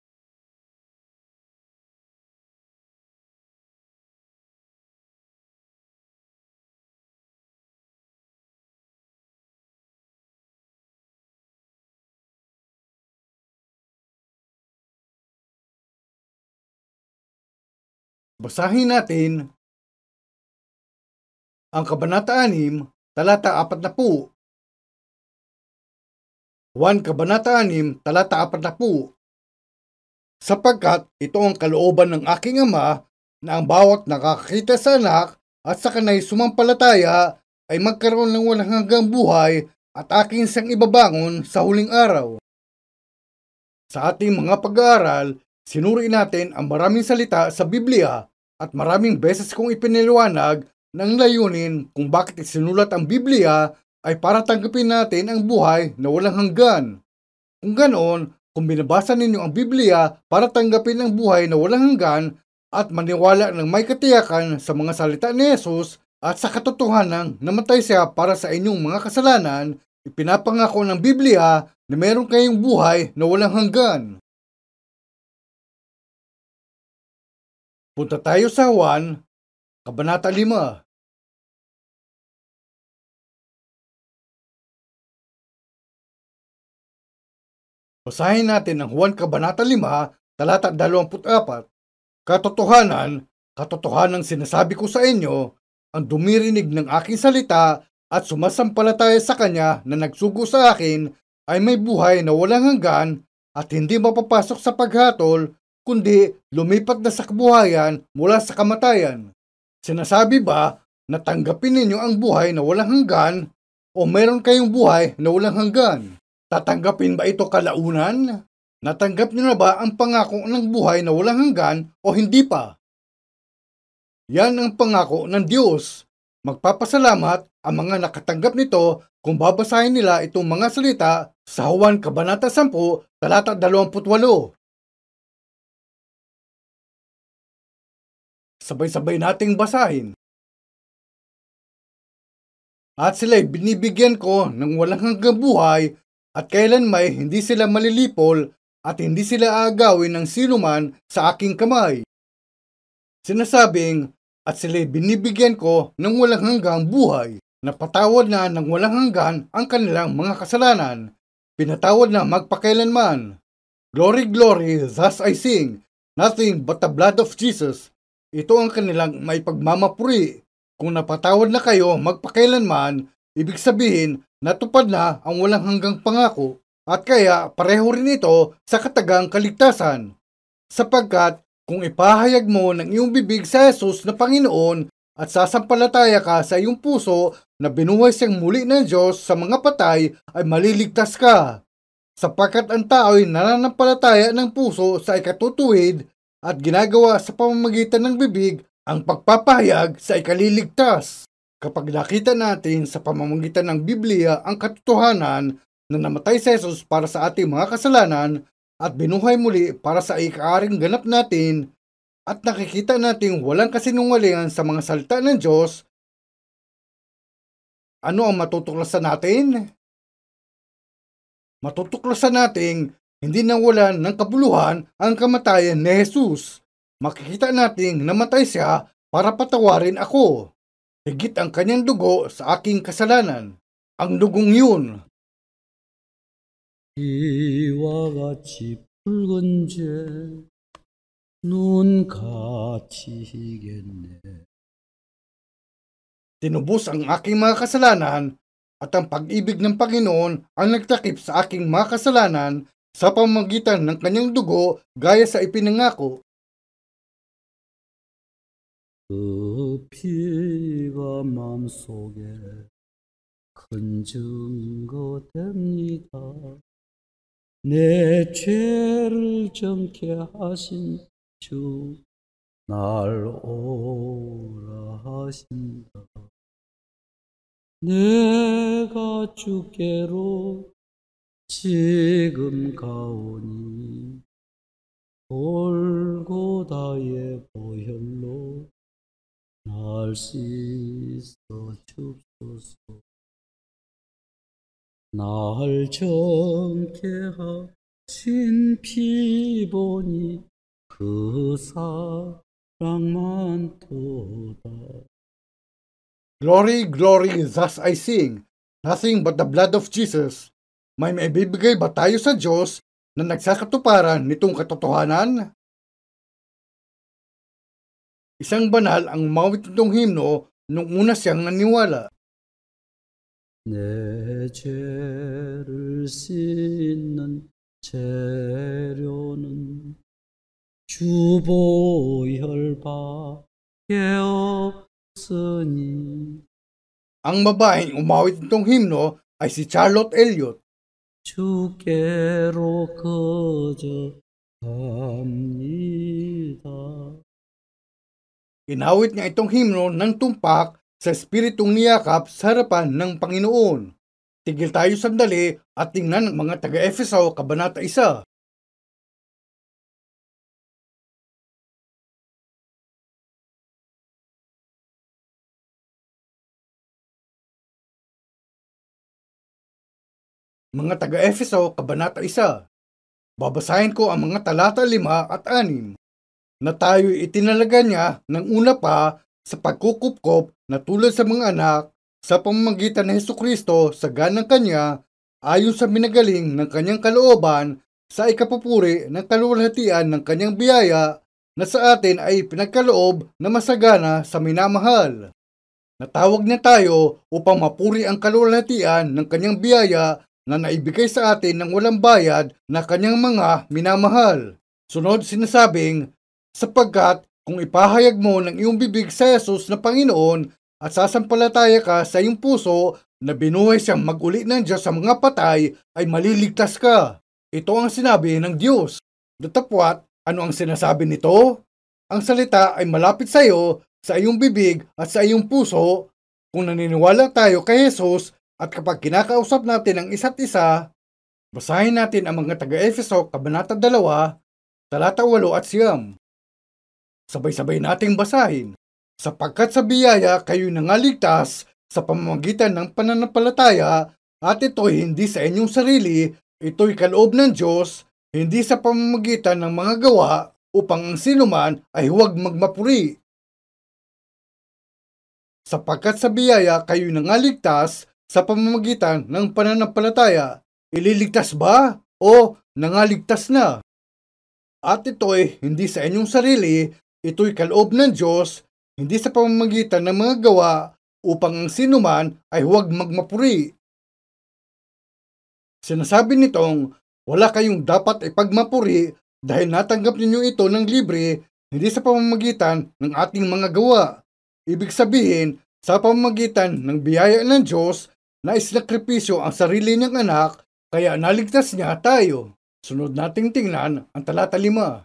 S1: Basahin natin ang Kabanata 6, talata 40. Juan Kabanata 6, talata 40. Sapagkat ito ang kalooban ng aking Ama na ang bawat nakakakita sa anak at sa kanay sumampalataya ay magkaroon ng walang hanggang buhay at aking siyang ibabangon sa huling araw. Sa ating mga pag-aaral, sinuri natin ang maraming salita sa Biblia at maraming beses kong ipinaliwanag ng layunin kung bakit isinulat ang Biblia ay para tanggapin natin ang buhay na walang hanggan. Kung ganoon, kung binabasa ninyo ang Biblia para tanggapin ang buhay na walang hanggan at maniwala ng may katiyakan sa mga salita ni Jesus at sa katotohanan namatay siya para sa inyong mga kasalanan, ipinapangako ng Biblia na meron kayong buhay na walang hanggan. Punta tayo sa Juan, Kabanata 5. Basahin natin ang Juan Kabanata 5, talata 24. Katotohanan sinasabi ko sa inyo, ang dumirinig ng aking salita at sumasampalataya sa kanya na nagsugo sa akin ay may buhay na walang hanggan at hindi mapapasok sa paghatol, kundi lumipat na sa kabuhayan mula sa kamatayan. Sinasabi ba na tanggapin ninyo ang buhay na walang hanggan o meron kayong buhay na walang hanggan? Tatanggapin ba ito kalaunan? Natanggap niyo na ba ang pangako ng buhay na walang hanggan o hindi pa? Yan ang pangako ng Diyos. Magpapasalamat ang mga nakatanggap nito kung babasahin nila itong mga salita sa Juan Kabanata 10, talata 28. Sabay-sabay nating basahin. At sila'y binibigyan ko ng walang hanggang buhay at kailanmay hindi sila malilipol at hindi sila aagawin ng sinuman sa aking kamay. Sinasabing, at sila'y binibigyan ko ng walang hanggang buhay. Napatawad na ng walang hanggan ang kanilang mga kasalanan. Pinatawad na magpakailanman. Glory, glory, thus I sing, nothing but the blood of Jesus. Ito ang kanilang may pagmamapuri. Kung napatawad na kayo magpakailanman, ibig sabihin, natupad na ang walang hanggang pangako at kaya pareho rin ito sa katagang kaligtasan. Sapagkat kung ipahayag mo ng iyong bibig sa Jesus na Panginoon at sasampalataya ka sa iyong puso na binuhay siyang muli ng Diyos sa mga patay ay maliligtas ka. Sapagkat ang tao ay nananampalataya ng puso sa ikatutuwid at ginagawa sa pamamagitan ng bibig ang pagpapahayag sa ikaliligtas. Kapag nakita natin sa pamamagitan ng Biblia ang katotohanan na namatay si Jesus para sa ating mga kasalanan at binuhay muli para sa ikaaring ganap natin at nakikita natin walang kasinungalingan sa mga salita ng Diyos, ano ang matutuklasan natin? Matutuklasan natin hindi nawalan ng kabuluhan ang kamatayan ni Jesus. Makikita natin namatay siya para patawarin ako. Higit ang kanyang dugo sa aking kasalanan. Ang dugong yun.
S2: 이와 같이 붉은 죄 눈같이 희겠네.
S1: Tinubos ang aking mga kasalanan at ang pag-ibig ng Panginoon ang nagtakip sa aking mga kasalanan sa pamamagitan ng kanyang dugo gaya sa ipinangako.
S2: 그 피가 마음속에 큰 증거 됩니다. 내 죄를 정케 하신 주 날 오라 하신다. 내가 주께로 지금 가오니 골고다의 보혈로 날 씻어 주소서. 날 정케 하신 피 보니 그 사랑만 도다.
S1: Glory, glory, thus I sing, nothing but the blood of Jesus. May maibibigay ba tayo sa Diyos na nagsakatuparan nitong katotohanan? Isang banal ang mawit nitong himno nung una siyang naniwala.
S2: 내 죄를 씻는 재료는 주 보혈밖에 없으니.
S1: Ang babaeng umawit nitong himno ay si Charlotte Elliott.
S2: 주께로 거저 갑니다.
S1: Inawit niya itong himno ng tumpak sa espiritong niyakap sa harapan ng Panginoon. Tigil tayo sandali at tingnan ang mga taga-Efeso, Kabanata 1. Mga taga-Efeso, Kabanata 1. Babasahin ko ang mga talata 5 at 6. Na tayo'y itinalaga niya ng una pa sa pagkukupkop na tulad sa mga anak sa pamamagitan ng Hesukristo sa ganang kanya ayon sa minagaling ng kanyang kalooban sa ikapupuri ng kaluwalhatian ng kanyang biyaya na sa atin ay pinagkaloob na masagana sa minamahal. Natawag niya tayo upang mapuri ang kaluwalhatian ng kanyang biyaya na naibigay sa atin ng walang bayad na kanyang mga minamahal. Sunod sinasabing, sapagkat kung ipahayag mo ng iyong bibig sa Jesus na Panginoon at sasampalataya ka sa iyong puso na binuhay siyang mag-uli ng Diyos sa mga patay, ay maliligtas ka. Ito ang sinabi ng Diyos. Datapwat, ano ang sinasabi nito? Ang salita ay malapit sa iyo, sa iyong bibig at sa iyong puso. Kung naniniwala tayo kay Jesus at kapag kinakausap natin ang isa't isa, basahin natin ang mga taga-Efeso, Kabanata 2, talata 8 at 9. Sabay-sabay nating basahin. Sapagkat sa biyaya kayo nangaligtas sa pamamagitan ng pananampalataya, at ito'y hindi sa inyong sarili, ito'y kaloob ng Diyos, hindi sa pamamagitan ng mga gawa, upang ang sinuman ay huwag magmapuri. Sapagkat sa biyaya kayo nangaligtas sa pamamagitan ng pananampalataya, ililigtas ba o nangaligtas na? At ito'y hindi sa inyong sarili, ito'y kaloob ng Diyos, hindi sa pamamagitan ng mga gawa, upang ang sinuman ay huwag magmapuri. Sinasabi nitong wala kayong dapat ipagmapuri dahil natanggap ninyo ito ng libre, hindi sa pamamagitan ng ating mga gawa. Ibig sabihin, sa pamamagitan ng biyaya ng Diyos na isinakripisyo ang sarili niyang anak, kaya naligtas niya tayo. Sunod nating tingnan ang talata 5.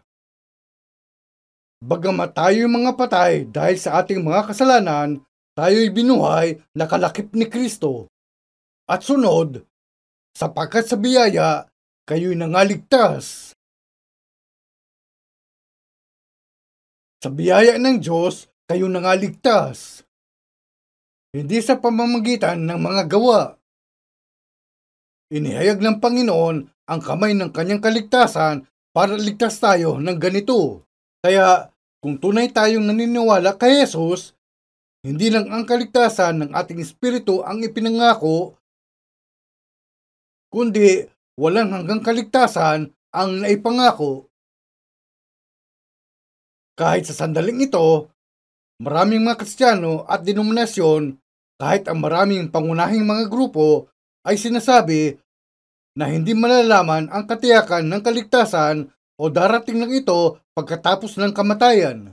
S1: Bagamat tayo'y mga patay dahil sa ating mga kasalanan, tayo'y binuhay na kalakip ni Kristo. At sunod, sapagkat sa biyaya, kayo'y nangaligtas. Sa biyaya ng Diyos, kayo nangaligtas. Hindi sa pamamagitan ng mga gawa. Inihayag ng Panginoon ang kamay ng kanyang kaligtasan para ligtas tayo ng ganito. Kaya, kung tunay tayong naniniwala kay Jesus, hindi lang ang kaligtasan ng ating espiritu ang ipinangako, kundi walang hanggang kaligtasan ang naipangako. Kahit sa sandaling ito, maraming mga Kristiyano at denominasyon, kahit ang maraming pangunahing mga grupo, ay sinasabi na hindi malalaman ang katiyakan ng kaligtasan o darating lang ito pagkatapos ng kamatayan.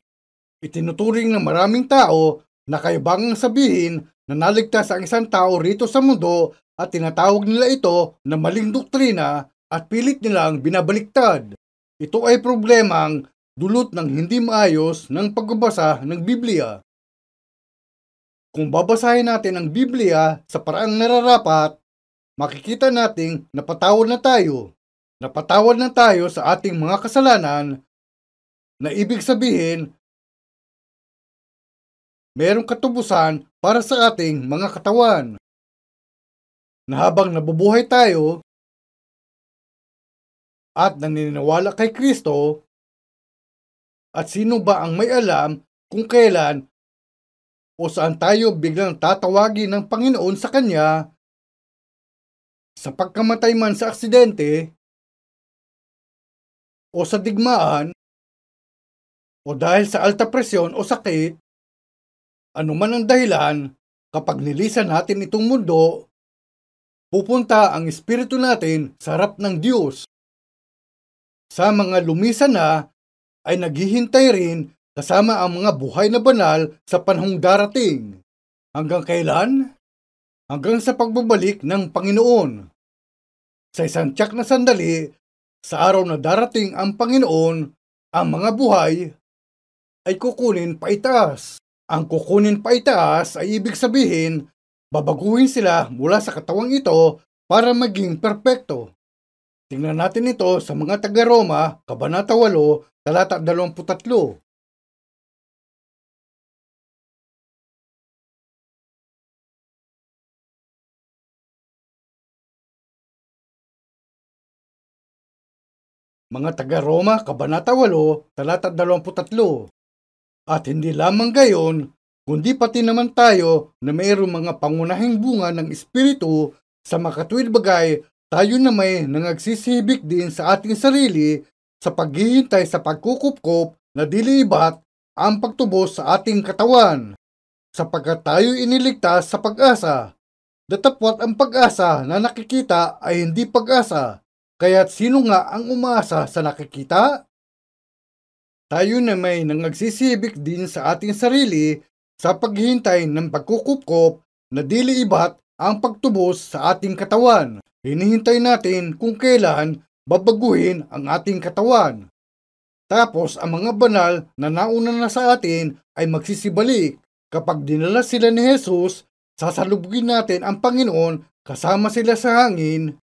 S1: Itinuturing ng maraming tao na kaibangang sabihin na naligtas ang isang tao rito sa mundo at tinatawag nila ito na maling doktrina at pilit nilang binabaliktad. Ito ay problemang dulot ng hindi maayos ng pagbabasa ng Biblia. Kung babasahin natin ang Biblia sa paraang nararapat, makikita nating napatawad na tayo. Napatawad na tayo sa ating mga kasalanan, na ibig sabihin, mayroong katubusan para sa ating mga katawan. Na habang nabubuhay tayo at naniniwala kay Kristo, at sino ba ang may alam kung kailan o saan tayo biglang tatawagin ng Panginoon sa Kanya, sa pagkamatay man sa aksidente, o sa digmaan, o dahil sa alta presyon o sakit, anuman ang dahilan, kapag nilisan natin itong mundo, pupunta ang espiritu natin sa harap ng Diyos. Sa mga lumisan na ay naghihintay rin kasama ang mga buhay na banal sa panahong darating. Hanggang kailan? Hanggang sa pagbabalik ng Panginoon. Sa isang tiyak na sandali, sa araw na darating ang Panginoon, ang mga buhay ay kukunin paitaas. Ang kukunin paitaas ay ibig sabihin, babaguhin sila mula sa katawang ito para maging perpekto. Tingnan natin ito sa mga taga-Roma, Kabanata 8, talata 23. Mga taga-Roma, Kabanata 8, talata 23. At hindi lamang gayon, kundi pati naman tayo na mayroong mga pangunahing bunga ng Espiritu sa makatuwid bagay, tayo na may nangagsisibik din sa ating sarili sa paghihintay sa pagkukupkop na dili iba't ang pagtubos sa ating katawan, sapagkat tayo iniligtas sa pag-asa. Datapwat ang pag-asa na nakikita ay hindi pag-asa, kaya't sino nga ang umaasa sa nakikita? Tayo na may nangagsisibik din sa ating sarili sa paghihintay ng pagkukupkop na dili iba't ang pagtubos sa ating katawan. Hinihintay natin kung kailan babaguhin ang ating katawan. Tapos ang mga banal na nauna na sa atin ay magsisibalik. Kapag dinala sila ni Jesus, sasalubugin natin ang Panginoon kasama sila sa hangin.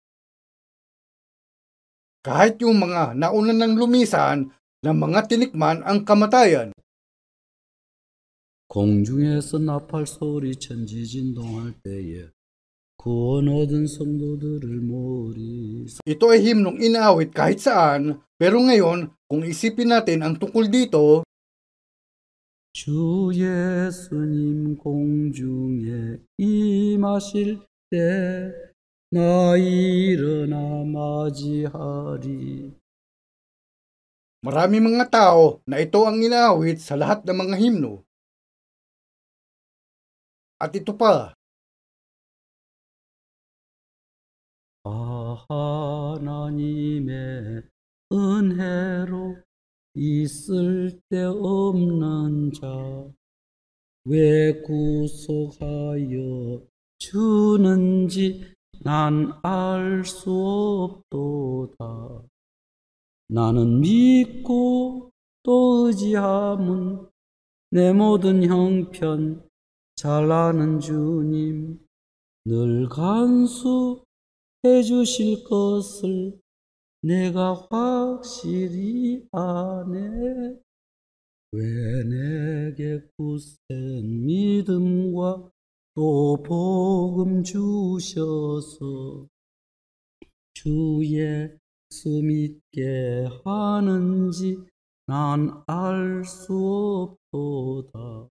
S1: Kahit yung mga nauna ng lumisan ng mga tinikman ang kamatayan.
S2: 공중에서 나팔 소리 천지 진동할 때에 구원 얻은 성도들을 모으리.
S1: Ito ay himnong inaawit kahit saan, pero ngayon, kung isipin natin ang tungkol dito,
S2: 주 예수님 공중에 임하실 때 나 일어나 맞이하리.
S1: marami mga tao na ito ang inaawit sa lahat ng mga himno. At ito pa,
S2: 하나님의 은혜로 있을 데 없는 자 왜 구속하여 주는지 난 알 수 없도다. 나는 믿고 또 의지함은 내 모든 형편 잘 아는 주님 늘 간수해 주실 것을 내가 확실히 아네. 왜 내게 굳센 믿음과 또 복음 주셔서 주 예수 믿게 하는지 난 알 수 없도다.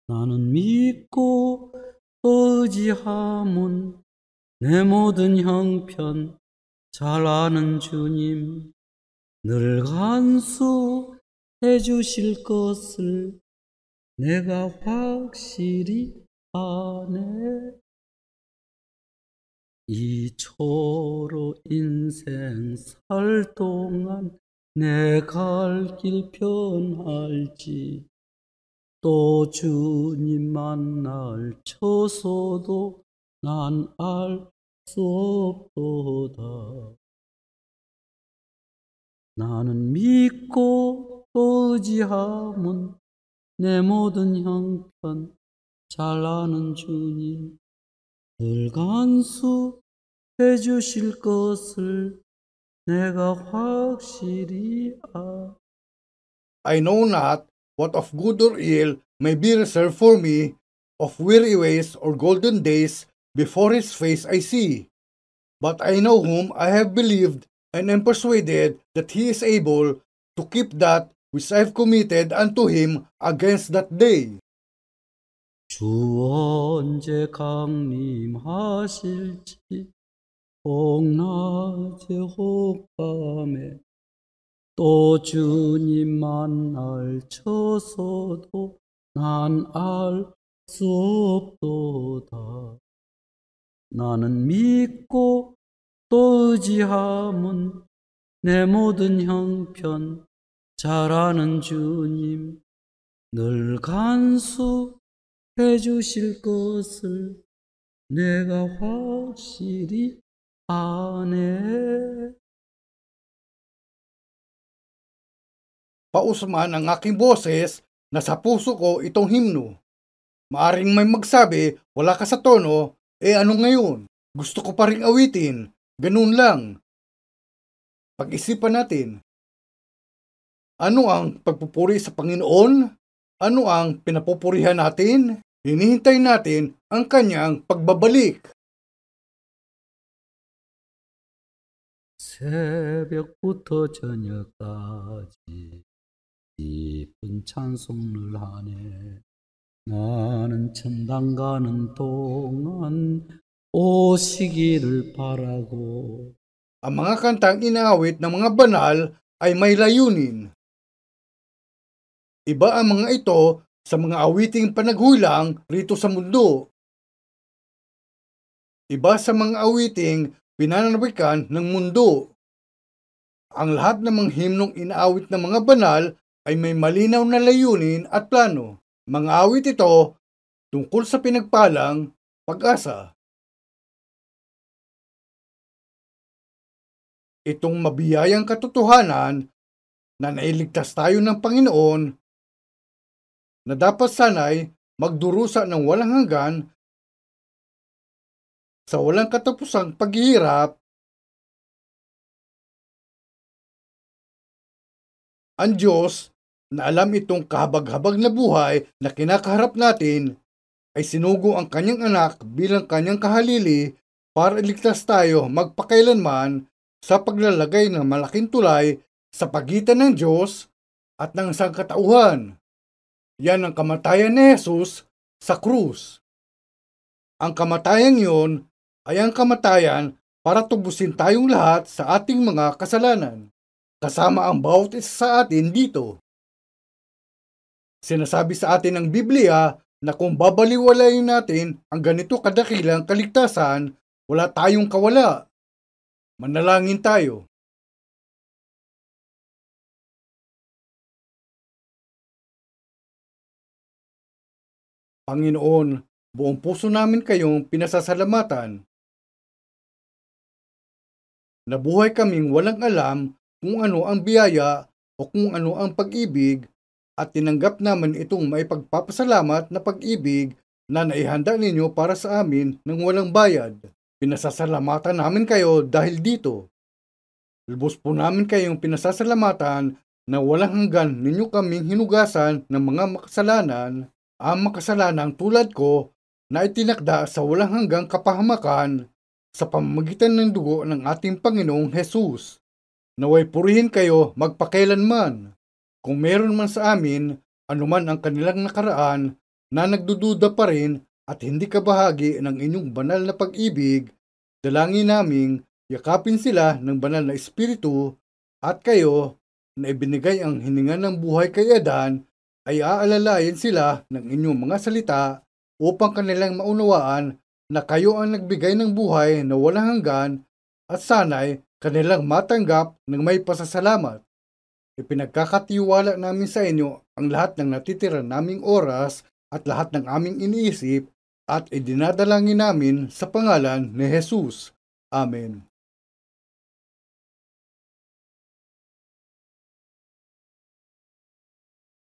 S2: 나는 믿고 또 의지함은 내 모든 형편 잘 아는 주님 늘 간수해 주실 것을 내가 확실히 아네. 이 초로 인생 살 동안 내 갈 길 편할지 또 주님 만날 처소도 난 알 수 없도다. 나는 믿고 또 의지함은 내 모든 형편 잘 아는 주님 늘 간수해 주실 것을 내가 확실히
S1: I know not what of good or ill may be reserved for me, of weary ways or golden days before his face I see. But I know whom I have believed, and am persuaded that he is able to keep that which I have committed unto him against that day.
S2: 주 언제 강림하실지 복낮에 혹밤에 또 주님 만날 쳐서도 난 알 수 없도다. 나는 믿고 또 의지함은 내 모든 형편 잘 아는 주님 늘 간수해 주실 것을 내가 확실히 아네.
S1: Pausman ang aking boses na sa puso ko itong himno. Maaring may magsabi, wala ka sa tono, ano ngayon? Gusto ko pa ring awitin, ganun lang. Pag-isipan natin. Ano ang pagpupuri sa Panginoon? Ano ang pinapupurihan natin? Hinihintay natin ang kanyang pagbabalik.
S2: 새벽부터 저녁까지 깊은 찬송을 하네. 나는 천당 가는 동안 오시기를 바라고.
S1: Ang mga kantang inaawit ng mga banal ay may layunin. Iba ang mga ito sa mga awiting panaghulang rito sa mundo. Iba sa mga awiting pinananawikan ng mundo. Ang lahat ng mga himnong inaawit ng mga banal ay may malinaw na layunin at plano. Mga awit ito tungkol sa pinagpalang pag-asa. Itong mabiyayang katotohanan na nailigtas tayo ng Panginoon na dapat sana'y magdurusa ng walang hanggan sa walang katapusang paghihirap. Ang Diyos na alam itong kahabag-habag na buhay na kinakaharap natin ay sinugo ang kanyang anak bilang kanyang kahalili para iligtas tayo magpakailanman sa paglalagay ng malaking tulay sa pagitan ng Diyos at ng sangkatauhan. Yan ang kamatayan ni Jesus sa krus. Ang kamatayan yun ay ang kamatayan para tubusin tayong lahat sa ating mga kasalanan, kasama ang bawat isa sa atin dito. Sinasabi sa atin ng Biblia na kung babaliwalayin natin ang ganito kadakilang kaligtasan, wala tayong kawala. Manalangin tayo. Panginoon, buong puso namin kayong pinasasalamatan. Nabuhay kaming walang alam kung ano ang biyaya o kung ano ang pag-ibig at tinanggap naman itong maipagpapasalamat na pag-ibig na naihanda ninyo para sa amin ng walang bayad. Pinasasalamatan namin kayo dahil dito. Lubos po namin kayong pinasasalamatan na walang hanggan ninyo kaming hinugasan ng mga makasalanan, ang makasalanang tulad ko na itinakda sa walang hanggang kapahamakan sa pamamagitan ng dugo ng ating Panginoong Jesus. Naway purihin kayo magpakailanman. Kung meron man sa amin, anuman ang kanilang nakaraan na nagdududa pa rin at hindi kabahagi ng inyong banal na pag-ibig, dalangin naming yakapin sila ng banal na espiritu at kayo na ibinigay ang hininga ng buhay kay Adan ay aalalayan sila ng inyong mga salita upang kanilang maunawaan na kayo ang nagbigay ng buhay na walang hanggan at sana'y kanilang matanggap ng may pasasalamat. Ipinagkakatiwala namin sa inyo ang lahat ng natitira naming oras at lahat ng aming iniisip at idinadalangin namin sa pangalan ni Jesus. Amen.